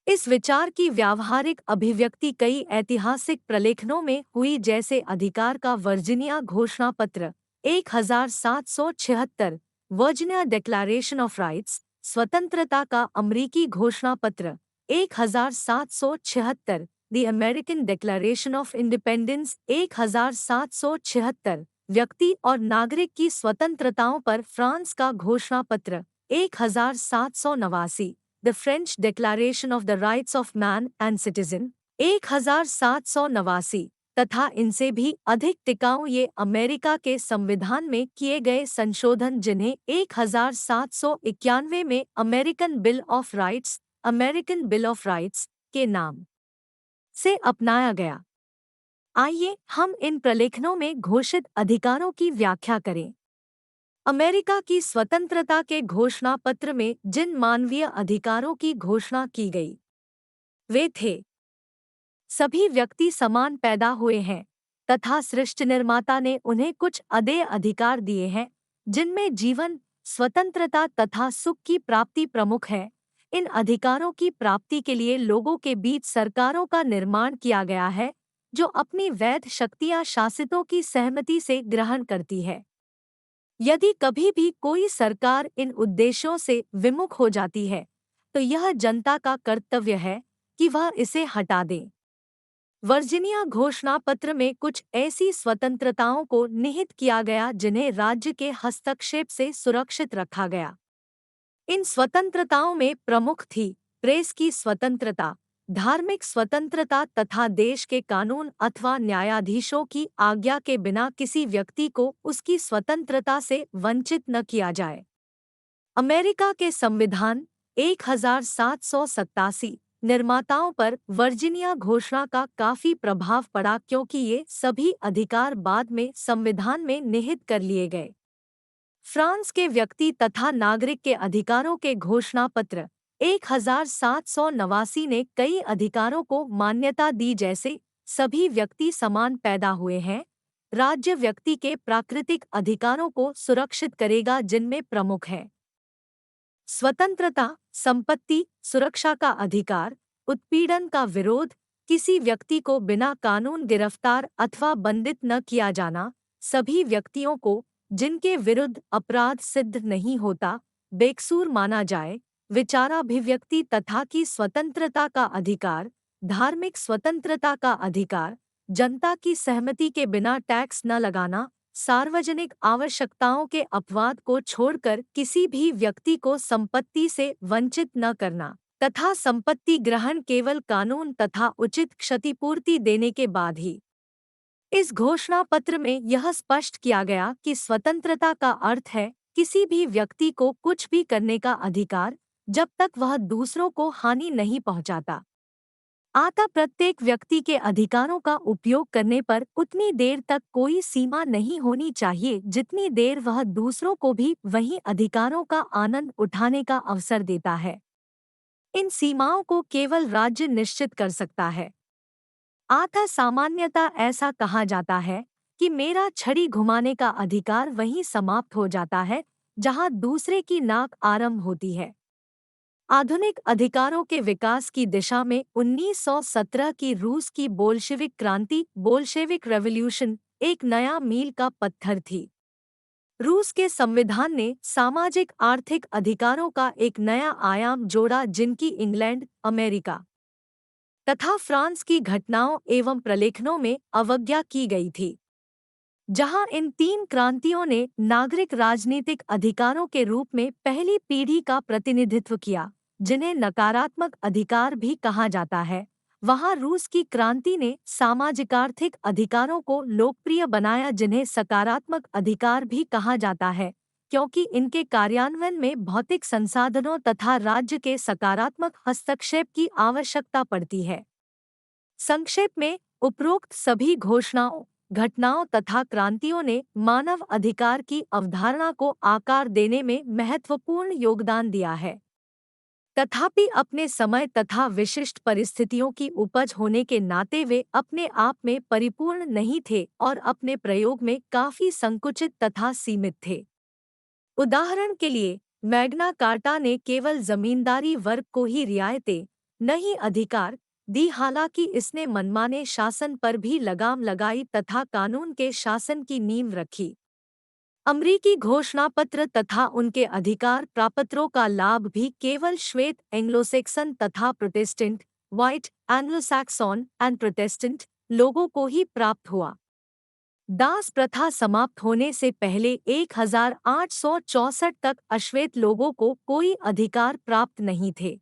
इस विचार की व्यावहारिक अभिव्यक्ति कई ऐतिहासिक प्रलेखनों में हुई, जैसे अधिकार का वर्जीनिया घोषणा पत्र 1776, वर्जीनिया डिक्लेरेशन ऑफ राइट्स, स्वतंत्रता का अमरीकी घोषणा पत्र 1776, the American declaration of independence 1776, व्यक्ति और नागरिक की स्वतंत्रताओं पर फ्रांस का घोषणा पत्र 1789, the French declaration of the rights of man and citizen 1789 तथा इनसे भी अधिक टिकाऊ ये अमेरिका के संविधान में किए गए संशोधन जिन्हें 1791 में American bill of rights, American bill of rights के नाम से अपनाया गया। आइए हम इन प्रलेखनों में घोषित अधिकारों की व्याख्या करें। अमेरिका की स्वतंत्रता के घोषणा पत्र में जिन मानवीय अधिकारों की घोषणा की गई वे थे: सभी व्यक्ति समान पैदा हुए हैं तथा सृष्टि निर्माता ने उन्हें कुछ अदेय अधिकार दिए हैं जिनमें जीवन, स्वतंत्रता तथा सुख की प्राप्ति प्रमुख है। इन अधिकारों की प्राप्ति के लिए लोगों के बीच सरकारों का निर्माण किया गया है जो अपनी वैध शक्तियां शासितों की सहमति से ग्रहण करती है। यदि कभी भी कोई सरकार इन उद्देश्यों से विमुख हो जाती है तो यह जनता का कर्तव्य है कि वह इसे हटा दे। वर्जीनिया घोषणा पत्र में कुछ ऐसी स्वतंत्रताओं को निहित किया गया जिन्हें राज्य के हस्तक्षेप से सुरक्षित रखा गया। इन स्वतंत्रताओं में प्रमुख थी प्रेस की स्वतंत्रता, धार्मिक स्वतंत्रता तथा देश के कानून अथवा न्यायाधीशों की आज्ञा के बिना किसी व्यक्ति को उसकी स्वतंत्रता से वंचित न किया जाए। अमेरिका के संविधान 1787 निर्माताओं पर वर्जीनिया घोषणा का काफी प्रभाव पड़ा क्योंकि ये सभी अधिकार बाद में संविधान में निहित कर लिए गए। फ्रांस के व्यक्ति तथा नागरिक के अधिकारों के घोषणा पत्र 1789 ने कई अधिकारों को मान्यता दी, जैसे सभी व्यक्ति समान पैदा हुए हैं। राज्य व्यक्ति के प्राकृतिक अधिकारों को सुरक्षित करेगा जिनमें प्रमुख हैं स्वतंत्रता, संपत्ति, सुरक्षा का अधिकार, उत्पीड़न का विरोध, किसी व्यक्ति को बिना कानून गिरफ्तार अथवा बंदित न किया जाना, सभी व्यक्तियों को जिनके विरुद्ध अपराध सिद्ध नहीं होता बेकसूर माना जाए, विचाराभिव्यक्ति तथा की स्वतंत्रता का अधिकार, धार्मिक स्वतंत्रता का अधिकार, जनता की सहमति के बिना टैक्स न लगाना, सार्वजनिक आवश्यकताओं के अपवाद को छोड़कर किसी भी व्यक्ति को संपत्ति से वंचित न करना तथा संपत्ति ग्रहण केवल कानून तथा उचित क्षतिपूर्ति देने के बाद ही। इस घोषणा पत्र में यह स्पष्ट किया गया कि स्वतंत्रता का अर्थ है किसी भी व्यक्ति को कुछ भी करने का अधिकार, जब तक वह दूसरों को हानि नहीं पहुंचाता। आता प्रत्येक व्यक्ति के अधिकारों का उपयोग करने पर उतनी देर तक कोई सीमा नहीं होनी चाहिए जितनी देर वह दूसरों को भी वही अधिकारों का आनंद उठाने का अवसर देता है। इन सीमाओं को केवल राज्य निश्चित कर सकता है। आथा सामान्यतः ऐसा कहा जाता है कि मेरा छड़ी घुमाने का अधिकार वहीं समाप्त हो जाता है जहां दूसरे की नाक आरंभ होती है। आधुनिक अधिकारों के विकास की दिशा में 1917 की रूस की बोल्शेविक क्रांति बोल्शेविक रेवोल्यूशन एक नया मील का पत्थर थी। रूस के संविधान ने सामाजिक आर्थिक अधिकारों का एक नया आयाम जोड़ा जिनकी इंग्लैंड, अमेरिका तथा फ्रांस की घटनाओं एवं प्रलेखनों में अवज्ञा की गई थी। जहां इन तीन क्रांतियों ने नागरिक राजनीतिक अधिकारों के रूप में पहली पीढ़ी का प्रतिनिधित्व किया, जिन्हें नकारात्मक अधिकार भी कहा जाता है, वहां रूस की क्रांति ने सामाजिकार्थिक अधिकारों को लोकप्रिय बनाया जिन्हें सकारात्मक अधिकार भी कहा जाता है, क्योंकि इनके कार्यान्वयन में भौतिक संसाधनों तथा राज्य के सकारात्मक हस्तक्षेप की आवश्यकता पड़ती है। संक्षेप में, उपरोक्त सभी घोषणाओं, घटनाओं तथा क्रांतियों ने मानव अधिकार की अवधारणा को आकार देने में महत्वपूर्ण योगदान दिया है। तथापि अपने समय तथा विशिष्ट परिस्थितियों की उपज होने के नाते वे अपने आप में परिपूर्ण नहीं थे और अपने प्रयोग में काफी संकुचित तथा सीमित थे। उदाहरण के लिए, मैग्ना कार्टा ने केवल जमींदारी वर्ग को ही रियायतें, न ही अधिकार दी, हालांकि इसने मनमाने शासन पर भी लगाम लगाई तथा कानून के शासन की नींव रखी। अमरीकी घोषणापत्र तथा उनके अधिकार प्रापत्रों का लाभ भी केवल श्वेत एंग्लोसैक्सन तथा Protestant white Anglo-Saxon and Protestant लोगों को ही प्राप्त हुआ। दास प्रथा समाप्त होने से पहले 1864 तक अश्वेत लोगों को कोई अधिकार प्राप्त नहीं थे।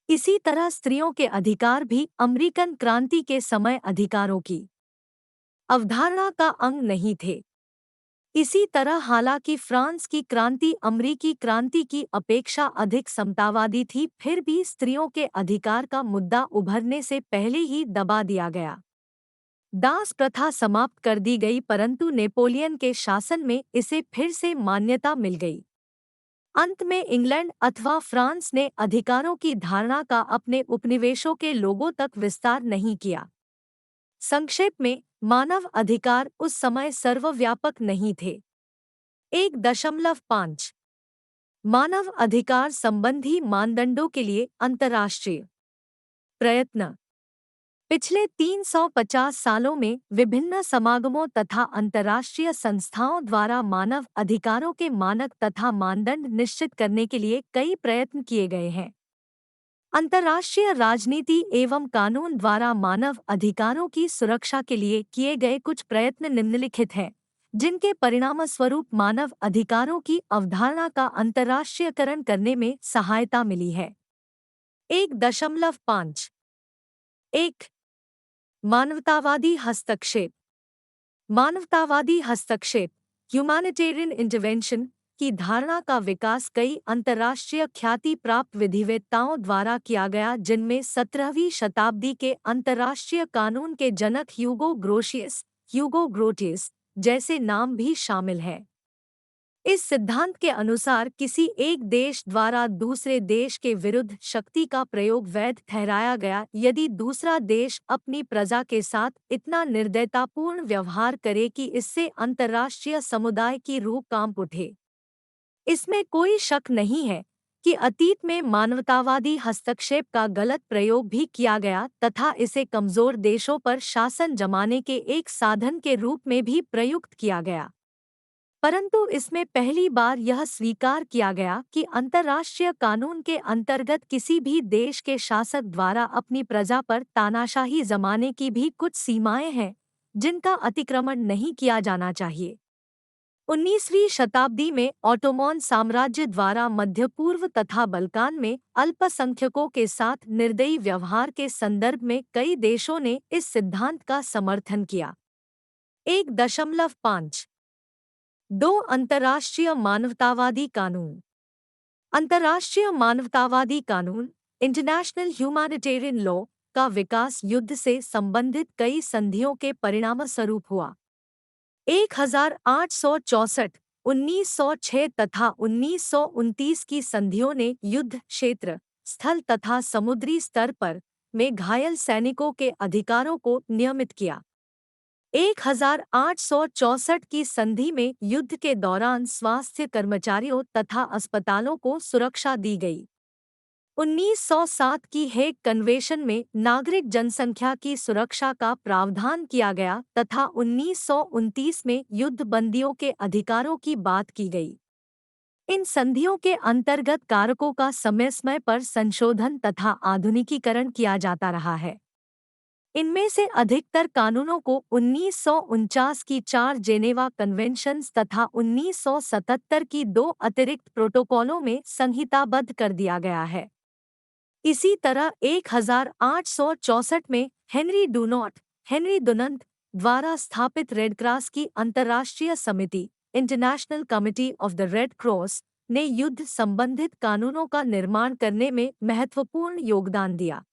इसी तरह स्त्रियों के अधिकार भी अमेरिकन क्रांति के समय अधिकारों की अवधारणा का अंग नहीं थे। इसी तरह हालांकि फ्रांस की क्रांति अमरीकी क्रांति की अपेक्षा अधिक समतावादी थी, फिर भी स्त्रियों के अधिकार का मुद्दा उभरने से पहले ही दबा दिया गया। दास प्रथा समाप्त कर दी गई, परंतु नेपोलियन के शासन में इसे फिर से मान्यता मिल गई। अंत में इंग्लैंड अथवा फ्रांस ने अधिकारों की धारणा का अपने उपनिवेशों के लोगों तक विस्तार नहीं किया। संक्षेप में, मानव अधिकार उस समय सर्वव्यापक नहीं थे। 1.5 मानव अधिकार संबंधी मानदंडों के लिए अंतर्राष्ट्रीय प्रयत्न। पिछले 350 सालों में विभिन्न समागमों तथा अंतर्राष्ट्रीय संस्थाओं द्वारा मानव अधिकारों के मानक तथा मानदंड निश्चित करने के लिए कई प्रयत्न किए गए हैं। अंतर्राष्ट्रीय राजनीति एवं कानून द्वारा मानव अधिकारों की सुरक्षा के लिए किए गए कुछ प्रयत्न निम्नलिखित हैं, जिनके परिणामस्वरूप मानव अधिकारों की अवधारणा का अंतर्राष्ट्रीयकरण करने में सहायता मिली है। 1.5 1. मानवतावादी हस्तक्षेप। मानवतावादी हस्तक्षेप ह्यूमैनिटेरियन इंटरवेंशन की धारणा का विकास कई अंतर्राष्ट्रीय ख्याति प्राप्त विधिवेत्ताओं द्वारा किया गया, जिनमें 17वीं शताब्दी के अंतर्राष्ट्रीय कानून के जनक ह्यूगो ग्रोटियस जैसे नाम भी शामिल हैं। इस सिद्धांत के अनुसार किसी एक देश द्वारा दूसरे देश के विरुद्ध शक्ति का प्रयोग वैध ठहराया गया यदि दूसरा देश अपनी प्रजा के साथ इतना निर्दयतापूर्ण व्यवहार करे कि इससे अंतर्राष्ट्रीय समुदाय की रूह कांप उठे। इसमें कोई शक नहीं है कि अतीत में मानवतावादी हस्तक्षेप का गलत प्रयोग भी किया गया तथा इसे कमजोर देशों पर शासन जमाने के एक साधन के रूप में भी प्रयुक्त किया गया। परंतु इसमें पहली बार यह स्वीकार किया गया कि अंतर्राष्ट्रीय कानून के अंतर्गत किसी भी देश के शासक द्वारा अपनी प्रजा पर तानाशाही जमाने की भी कुछ सीमाएं हैं, जिनका अतिक्रमण नहीं किया जाना चाहिए। 19वीं शताब्दी में ऑटोमन साम्राज्य द्वारा मध्य पूर्व तथा बल्कान में अल्पसंख्यकों के साथ निर्दयी व्यवहार के संदर्भ में कई देशों ने इस सिद्धांत का समर्थन किया। 1.5 दो अंतर्राष्ट्रीय मानवतावादी कानून। अंतर्राष्ट्रीय मानवतावादी कानून इंटरनेशनल ह्यूमैनिटेरियन लॉ का विकास युद्ध से संबंधित कई संधियों के परिणामस्वरूप हुआ। 1864, 1906 तथा 1929 की संधियों ने युद्ध क्षेत्र, स्थल तथा समुद्री स्तर पर में घायल सैनिकों के अधिकारों को नियमित किया। 1864 की संधि में युद्ध के दौरान स्वास्थ्य कर्मचारियों तथा अस्पतालों को सुरक्षा दी गई। 1907 की हेग कन्वेंशन में नागरिक जनसंख्या की सुरक्षा का प्रावधान किया गया तथा 1929 में युद्ध बंदियों के अधिकारों की बात की गई। इन संधियों के अंतर्गत कारकों का समय समय पर संशोधन तथा आधुनिकीकरण किया जाता रहा है। इनमें से अधिकतर कानूनों को 1949 की 4 जेनेवा कन्वेंशंस तथा 1977 की 2 अतिरिक्त प्रोटोकॉलों में संहिताबद्ध कर दिया गया है। इसी तरह 1864 में हेनरी डुनंट द्वारा स्थापित रेड क्रॉस की अंतर्राष्ट्रीय समिति international committee of the red cross ने युद्ध संबंधित कानूनों का निर्माण करने में महत्वपूर्ण योगदान दिया।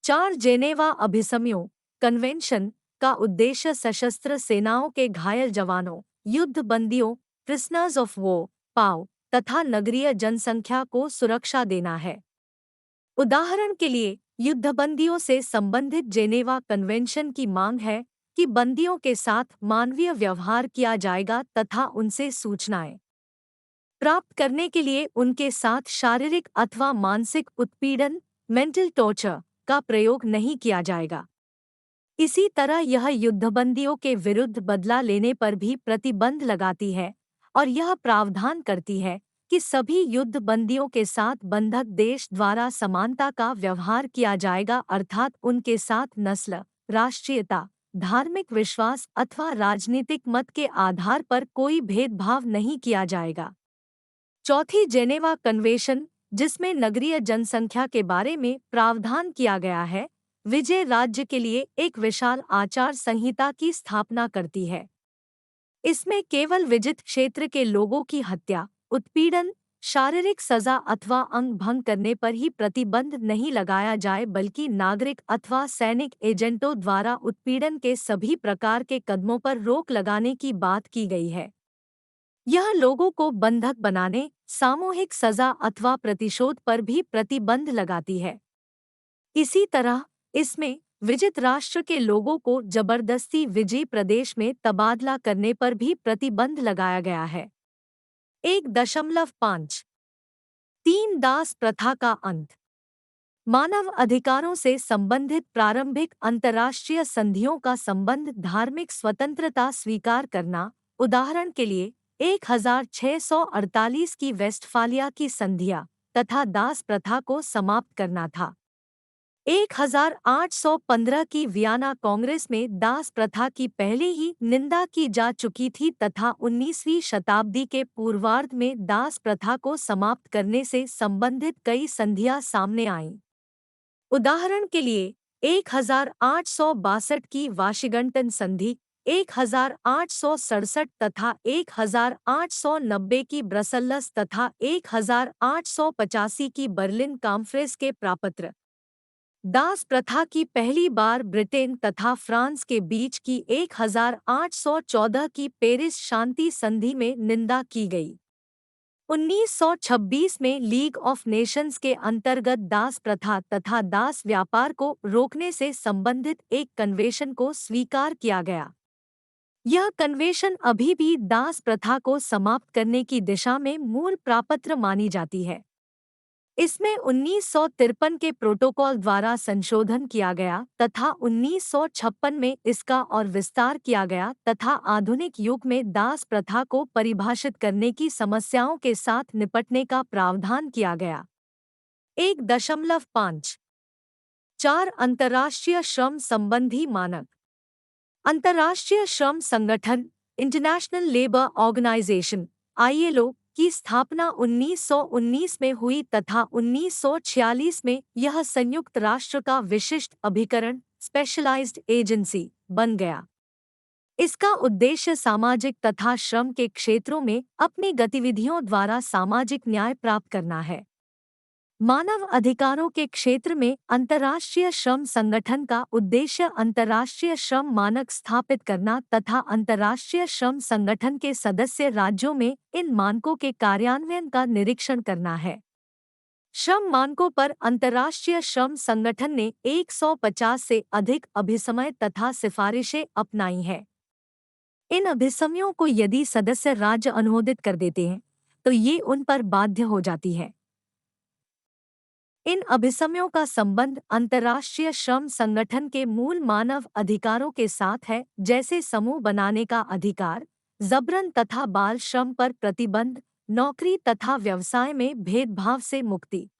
4 जेनेवा अभिसमयों कन्वेंशन का उद्देश्य सशस्त्र सेनाओं के घायल जवानों, युद्ध बंदियों, प्रिजनर्स ऑफ वॉर, पाव तथा नगरीय जनसंख्या को सुरक्षा देना है। उदाहरण के लिए, युद्धबंदियों से संबंधित जेनेवा कन्वेंशन की मांग है कि बंदियों के साथ मानवीय व्यवहार किया जाएगा तथा उनसे सूचनाएं प्राप्त करने के लिए उनके साथ शारीरिक अथवा मानसिक उत्पीड़न मेंटल टॉर्चर का प्रयोग नहीं किया जाएगा। इसी तरह यह युद्धबंदियों के विरुद्ध बदला लेने पर भी प्रतिबंध लगाती है और यह प्रावधान करती है कि सभी युद्धबंदियों के साथ बंधक देश द्वारा समानता का व्यवहार किया जाएगा, अर्थात उनके साथ नस्ल, राष्ट्रीयता, धार्मिक विश्वास अथवा राजनीतिक मत के आधार पर कोई भेदभाव नहीं किया जाएगा। चौथी जेनेवा कन्वेंशन, जिसमें नगरीय जनसंख्या के बारे में प्रावधान किया गया है, विजय राज्य के लिए एक विशाल आचार संहिता की स्थापना करती है। इसमें केवल विजित क्षेत्र के लोगों की हत्या, उत्पीड़न, शारीरिक सजा अथवा अंग भंग करने पर ही प्रतिबंध नहीं लगाया जाए, बल्कि नागरिक अथवा सैनिक एजेंटों द्वारा उत्पीड़न के सभी प्रकार के कदमों पर रोक लगाने की बात की गई है। यह लोगों को बंधक बनाने, सामूहिक सजा अथवा प्रतिशोध पर भी प्रतिबंध लगाती है। इसी तरह इसमें विजित राष्ट्र के लोगों को जबरदस्ती विजयी प्रदेश में तबादला करने पर भी प्रतिबंध लगाया गया है। 1.5 दास प्रथा का अंत। मानव अधिकारों से संबंधित प्रारंभिक अंतर्राष्ट्रीय संधियों का संबंध धार्मिक स्वतंत्रता स्वीकार करना, उदाहरण के लिए 1648 की वेस्टफालिया की संधियां, तथा दास प्रथा को समाप्त करना था। 1815 की वियना कांग्रेस में दास प्रथा की पहले ही निंदा की जा चुकी थी तथा 19वीं शताब्दी के पूर्वार्ध में दास प्रथा को समाप्त करने से संबंधित कई संधियां सामने आईं। उदाहरण के लिए 1862 की वाशिंगटन संधि, 1867 तथा 1890 की ब्रसल्स तथा 1885 की बर्लिन कॉन्फ्रेंस के प्रापत्र। दास प्रथा की पहली बार ब्रिटेन तथा फ्रांस के बीच की 1814 की पेरिस शांति संधि में निंदा की गई। 1926 में लीग ऑफ नेशंस के अंतर्गत दास प्रथा तथा दास व्यापार को रोकने से संबंधित एक कन्वेंशन को स्वीकार किया गया। यह कन्वेंशन अभी भी दास प्रथा को समाप्त करने की दिशा में मूल प्रापत्र मानी जाती है। इसमें 1953 के प्रोटोकॉल द्वारा संशोधन किया गया तथा 1956 में इसका और विस्तार किया गया तथा आधुनिक युग में दास प्रथा को परिभाषित करने की समस्याओं के साथ निपटने का प्रावधान किया गया। 1.5 अंतर्राष्ट्रीय श्रम संबंधी मानक। अंतर्राष्ट्रीय श्रम संगठन इंटरनेशनल लेबर ऑर्गेनाइजेशन (ILO) की स्थापना 1919 में हुई तथा 1946 में यह संयुक्त राष्ट्र का विशिष्ट अभिकरण स्पेशलाइज्ड एजेंसी बन गया। इसका उद्देश्य सामाजिक तथा श्रम के क्षेत्रों में अपनी गतिविधियों द्वारा सामाजिक न्याय प्राप्त करना है। मानव अधिकारों के क्षेत्र में अंतर्राष्ट्रीय श्रम संगठन का उद्देश्य अंतर्राष्ट्रीय श्रम मानक स्थापित करना तथा अंतर्राष्ट्रीय श्रम संगठन के सदस्य राज्यों में इन मानकों के कार्यान्वयन का निरीक्षण करना है। श्रम मानकों पर अंतर्राष्ट्रीय श्रम संगठन ने 150 से अधिक अभिसमय तथा सिफारिशें अपनाई हैं। इन अभिसमयों को यदि सदस्य राज्य अनुमोदित कर देते हैं तो ये उन पर बाध्य हो जाती है। इन अभिसमयों का संबंध अंतर्राष्ट्रीय श्रम संगठन के मूल मानव अधिकारों के साथ है, जैसे समूह बनाने का अधिकार, जबरन तथा बाल श्रम पर प्रतिबंध, नौकरी तथा व्यवसाय में भेदभाव से मुक्ति।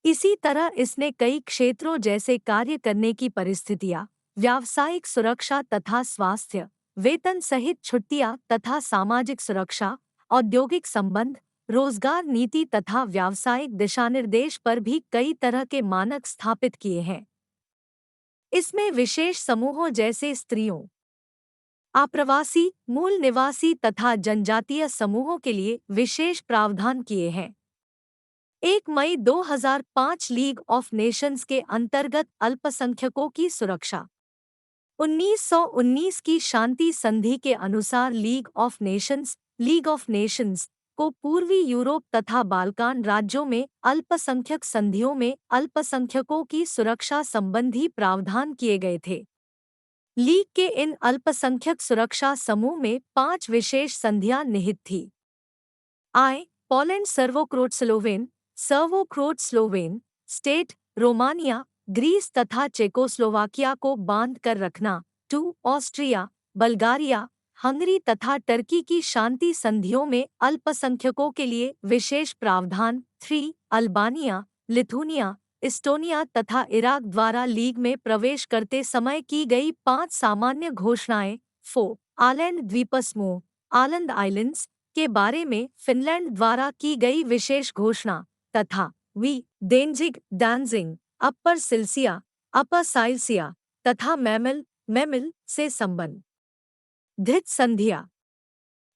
इसी तरह इसने कई क्षेत्रों जैसे कार्य करने की परिस्थितियां, व्यावसायिक सुरक्षा तथा स्वास्थ्य, वेतन सहित छुट्टियां तथा सामाजिक सुरक्षा, औद्योगिक संबंध, रोजगार नीति तथा व्यावसायिक दिशानिर्देश पर भी कई तरह के मानक स्थापित किए हैं। इसमें विशेष समूहों जैसे स्त्रियों, आप्रवासी, मूल निवासी तथा जनजातीय समूहों के लिए विशेष प्रावधान किए हैं। 1 मई 2005 लीग ऑफ नेशंस के अंतर्गत अल्पसंख्यकों की सुरक्षा। 1919 की शांति संधि के अनुसार लीग ऑफ नेशंस को पूर्वी यूरोप तथा बाल्कान राज्यों में अल्पसंख्यक संधियों में अल्पसंख्यकों की सुरक्षा संबंधी प्रावधान किए गए थे। लीग के इन अल्पसंख्यक सुरक्षा समूह में 5 विशेष संधियां निहित थी। Poland, Serbo Croat state, Romania, Greece तथा चेकोस्लोवाकिया को बांध कर रखना। 2 ऑस्ट्रिया, बल्गारिया, हंगरी तथा टर्की की शांति संधियों में अल्पसंख्यकों के लिए विशेष प्रावधान। 3 अल्बानिया, लिथुनिया, इस्टोनिया तथा इराक द्वारा लीग में प्रवेश करते समय की गई 5 सामान्य घोषणाएं। 4 आलैंड द्वीपसमूह, आलंद आइलैंड्स के बारे में फिनलैंड द्वारा की गई विशेष घोषणा तथा डांजिंग, अपर सिल्सिया, अपर साइल्सिया तथा मेमिल से संबंधित संधियां।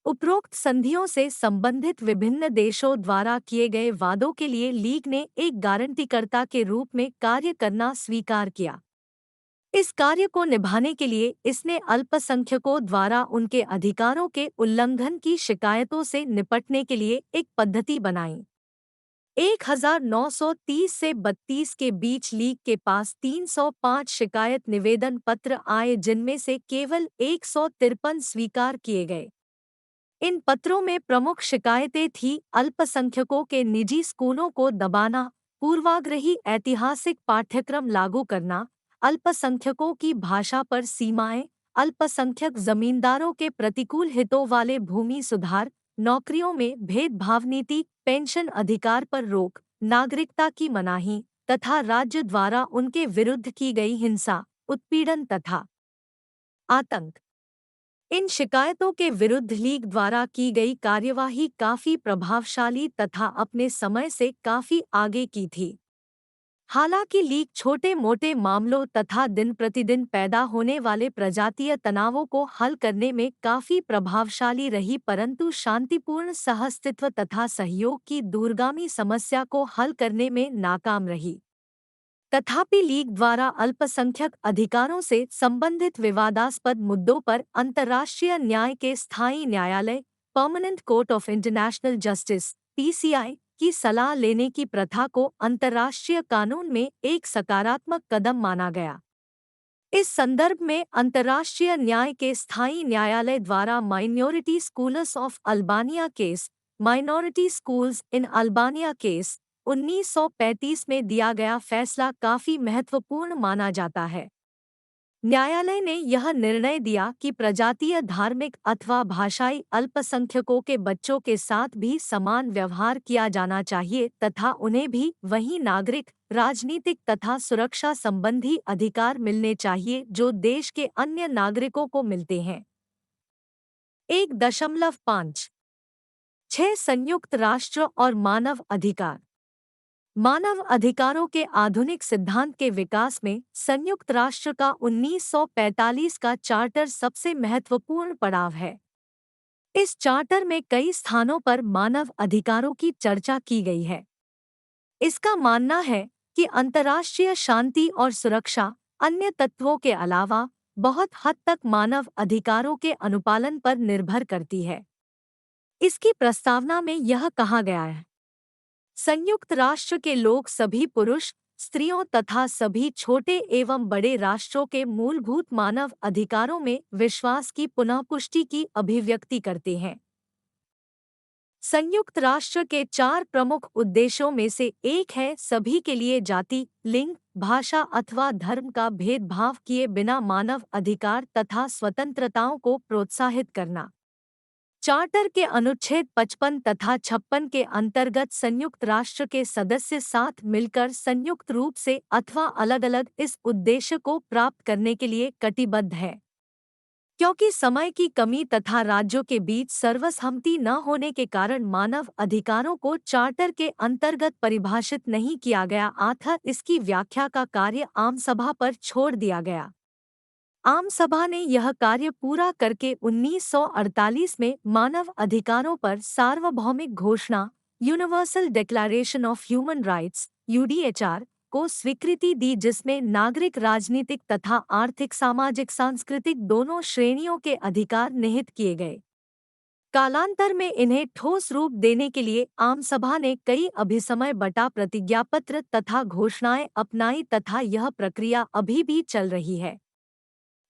उपरोक्त संधियों से संबंधित विभिन्न देशों द्वारा किए गए वादों के लिए लीग ने एक गारंटीकर्ता के रूप में कार्य करना स्वीकार किया। इस कार्य को निभाने के लिए इसने अल्पसंख्यकों द्वारा उनके अधिकारों के उल्लंघन की शिकायतों से निपटने के लिए एक पद्धति बनाई। 1930 से 32 के बीच लीग के पास 305 शिकायत निवेदन पत्र आए, जिनमें से केवल 153 स्वीकार किए गए। इन पत्रों में प्रमुख शिकायतें थीं अल्पसंख्यकों के निजी स्कूलों को दबाना, पूर्वाग्रही ऐतिहासिक पाठ्यक्रम लागू करना, अल्पसंख्यकों की भाषा पर सीमाएं, अल्पसंख्यक जमींदारों के प्रतिकूल हितों वाले भूमि सुधार, नौकरियों में भेदभाव नीति, पेंशन अधिकार पर रोक, नागरिकता की मनाही तथा राज्य द्वारा उनके विरुद्ध की गई हिंसा, उत्पीड़न तथा आतंक। इन शिकायतों के विरुद्ध लीग द्वारा की गई कार्यवाही काफी प्रभावशाली तथा अपने समय से काफी आगे की थी। हालांकि लीग छोटे मोटे मामलों तथा दिन प्रतिदिन पैदा होने वाले प्रजातीय तनावों को हल करने में काफी प्रभावशाली रही, परंतु शांतिपूर्ण सहअस्तित्व तथा सहयोग की दूरगामी समस्या को हल करने में नाकाम रही। तथापि लीग द्वारा अल्पसंख्यक अधिकारों से संबंधित विवादास्पद मुद्दों पर अंतर्राष्ट्रीय न्याय के स्थायी न्यायालय permanent court of international justice (PCI) की सलाह लेने की प्रथा को अंतर्राष्ट्रीय कानून में एक सकारात्मक कदम माना गया। इस संदर्भ में अंतर्राष्ट्रीय न्याय के स्थायी न्यायालय द्वारा minority schools of Albania case, minority schools in Albania case 1935 में दिया गया फैसला काफी महत्वपूर्ण माना जाता है। न्यायालय ने यह निर्णय दिया कि प्रजातीय, धार्मिक अथवा भाषाई अल्पसंख्यकों के बच्चों के साथ भी समान व्यवहार किया जाना चाहिए तथा उन्हें भी वही नागरिक, राजनीतिक तथा सुरक्षा संबंधी अधिकार मिलने चाहिए जो देश के अन्य नागरिकों को मिलते हैं। 1.56 संयुक्त राष्ट्र और मानव अधिकार। मानव अधिकारों के आधुनिक सिद्धांत के विकास में संयुक्त राष्ट्र का 1945 का चार्टर सबसे महत्वपूर्ण पड़ाव है। इस चार्टर में कई स्थानों पर मानव अधिकारों की चर्चा की गई है। इसका मानना है कि अंतर्राष्ट्रीय शांति और सुरक्षा अन्य तत्वों के अलावा बहुत हद तक मानव अधिकारों के अनुपालन पर निर्भर करती है। इसकी प्रस्तावना में यह कहा गया है, संयुक्त राष्ट्र के लोग सभी पुरुष, स्त्रियों तथा सभी छोटे एवं बड़े राष्ट्रों के मूलभूत मानव अधिकारों में विश्वास की पुनः पुष्टि की अभिव्यक्ति करते हैं। संयुक्त राष्ट्र के 4 प्रमुख उद्देश्यों में से एक है सभी के लिए जाति, लिंग, भाषा अथवा धर्म का भेदभाव किए बिना मानव अधिकार तथा स्वतंत्रताओं को प्रोत्साहित करना। चार्टर के अनुच्छेद 55 तथा 56 के अंतर्गत संयुक्त राष्ट्र के सदस्य साथ मिलकर संयुक्त रूप से अथवा अलग-अलग इस उद्देश्य को प्राप्त करने के लिए कटिबद्ध है। क्योंकि समय की कमी तथा राज्यों के बीच सर्वसम्मति न होने के कारण मानव अधिकारों को चार्टर के अंतर्गत परिभाषित नहीं किया गया अतः इसकी व्याख्या का कार्य आम सभा पर छोड़ दिया गया। आम सभा ने यह कार्य पूरा करके 1948 में मानव अधिकारों पर सार्वभौमिक घोषणा universal declaration of human rights (UDHR) को स्वीकृति दी, जिसमें नागरिक, राजनीतिक तथा आर्थिक, सामाजिक, सांस्कृतिक दोनों श्रेणियों के अधिकार निहित किए गए। कालांतर में इन्हें ठोस रूप देने के लिए आम सभा ने कई अभिसमय बटा प्रतिज्ञापत्र तथा घोषणाएं अपनाई तथा यह प्रक्रिया अभी भी चल रही है।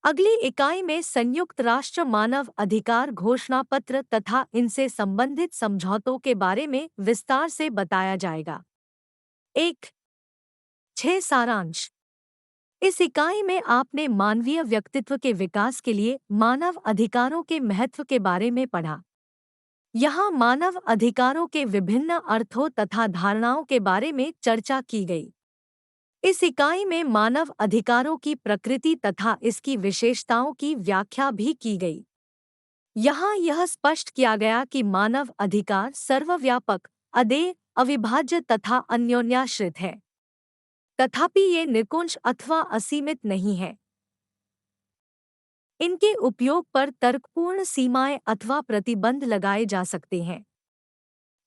अगली इकाई में संयुक्त राष्ट्र मानव अधिकार घोषणा पत्र तथा इनसे संबंधित समझौतों के बारे में विस्तार से बताया जाएगा। 1.6 सारांश। इस इकाई में आपने मानवीय व्यक्तित्व के विकास के लिए मानव अधिकारों के महत्व के बारे में पढ़ा। यहाँ मानव अधिकारों के विभिन्न अर्थों तथा धारणाओं के बारे में चर्चा की गई। इस इकाई में मानव अधिकारों की प्रकृति तथा इसकी विशेषताओं की व्याख्या भी की गई। यहाँ यह स्पष्ट किया गया कि मानव अधिकार सर्वव्यापक, अदेय, अविभाज्य तथा अन्योन्याश्रित है, तथापि ये निकुंज अथवा असीमित नहीं है। इनके उपयोग पर तर्कपूर्ण सीमाएं अथवा प्रतिबंध लगाए जा सकते हैं।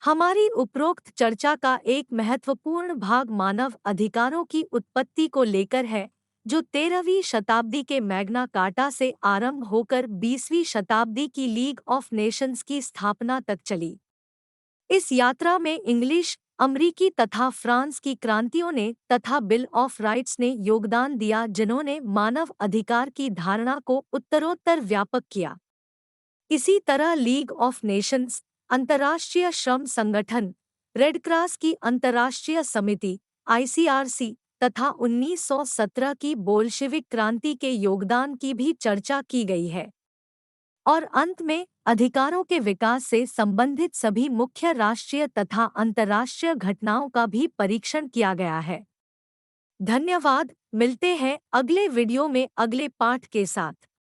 हमारी उपरोक्त चर्चा का एक महत्वपूर्ण भाग मानव अधिकारों की उत्पत्ति को लेकर है, जो 13वीं शताब्दी के मैग्ना कार्टा से आरंभ होकर 20वीं शताब्दी की लीग ऑफ नेशंस की स्थापना तक चली। इस यात्रा में इंग्लिश, अमरीकी तथा फ्रांस की क्रांतियों ने तथा बिल ऑफ राइट्स ने योगदान दिया, जिन्होंने मानव अधिकार की धारणा को उत्तरोत्तर व्यापक किया। इसी तरह लीग ऑफ नेशंस, अंतर्राष्ट्रीय श्रम संगठन, रेड क्रॉस की अंतर्राष्ट्रीय समिति (ICRC) तथा 1917 की बोल्शेविक क्रांति के योगदान की भी चर्चा की गई है। और अंत में अधिकारों के विकास से संबंधित सभी मुख्य राष्ट्रीय तथा अंतर्राष्ट्रीय घटनाओं का भी परीक्षण किया गया है। धन्यवाद। मिलते हैं अगले वीडियो में अगले पाठ के साथ।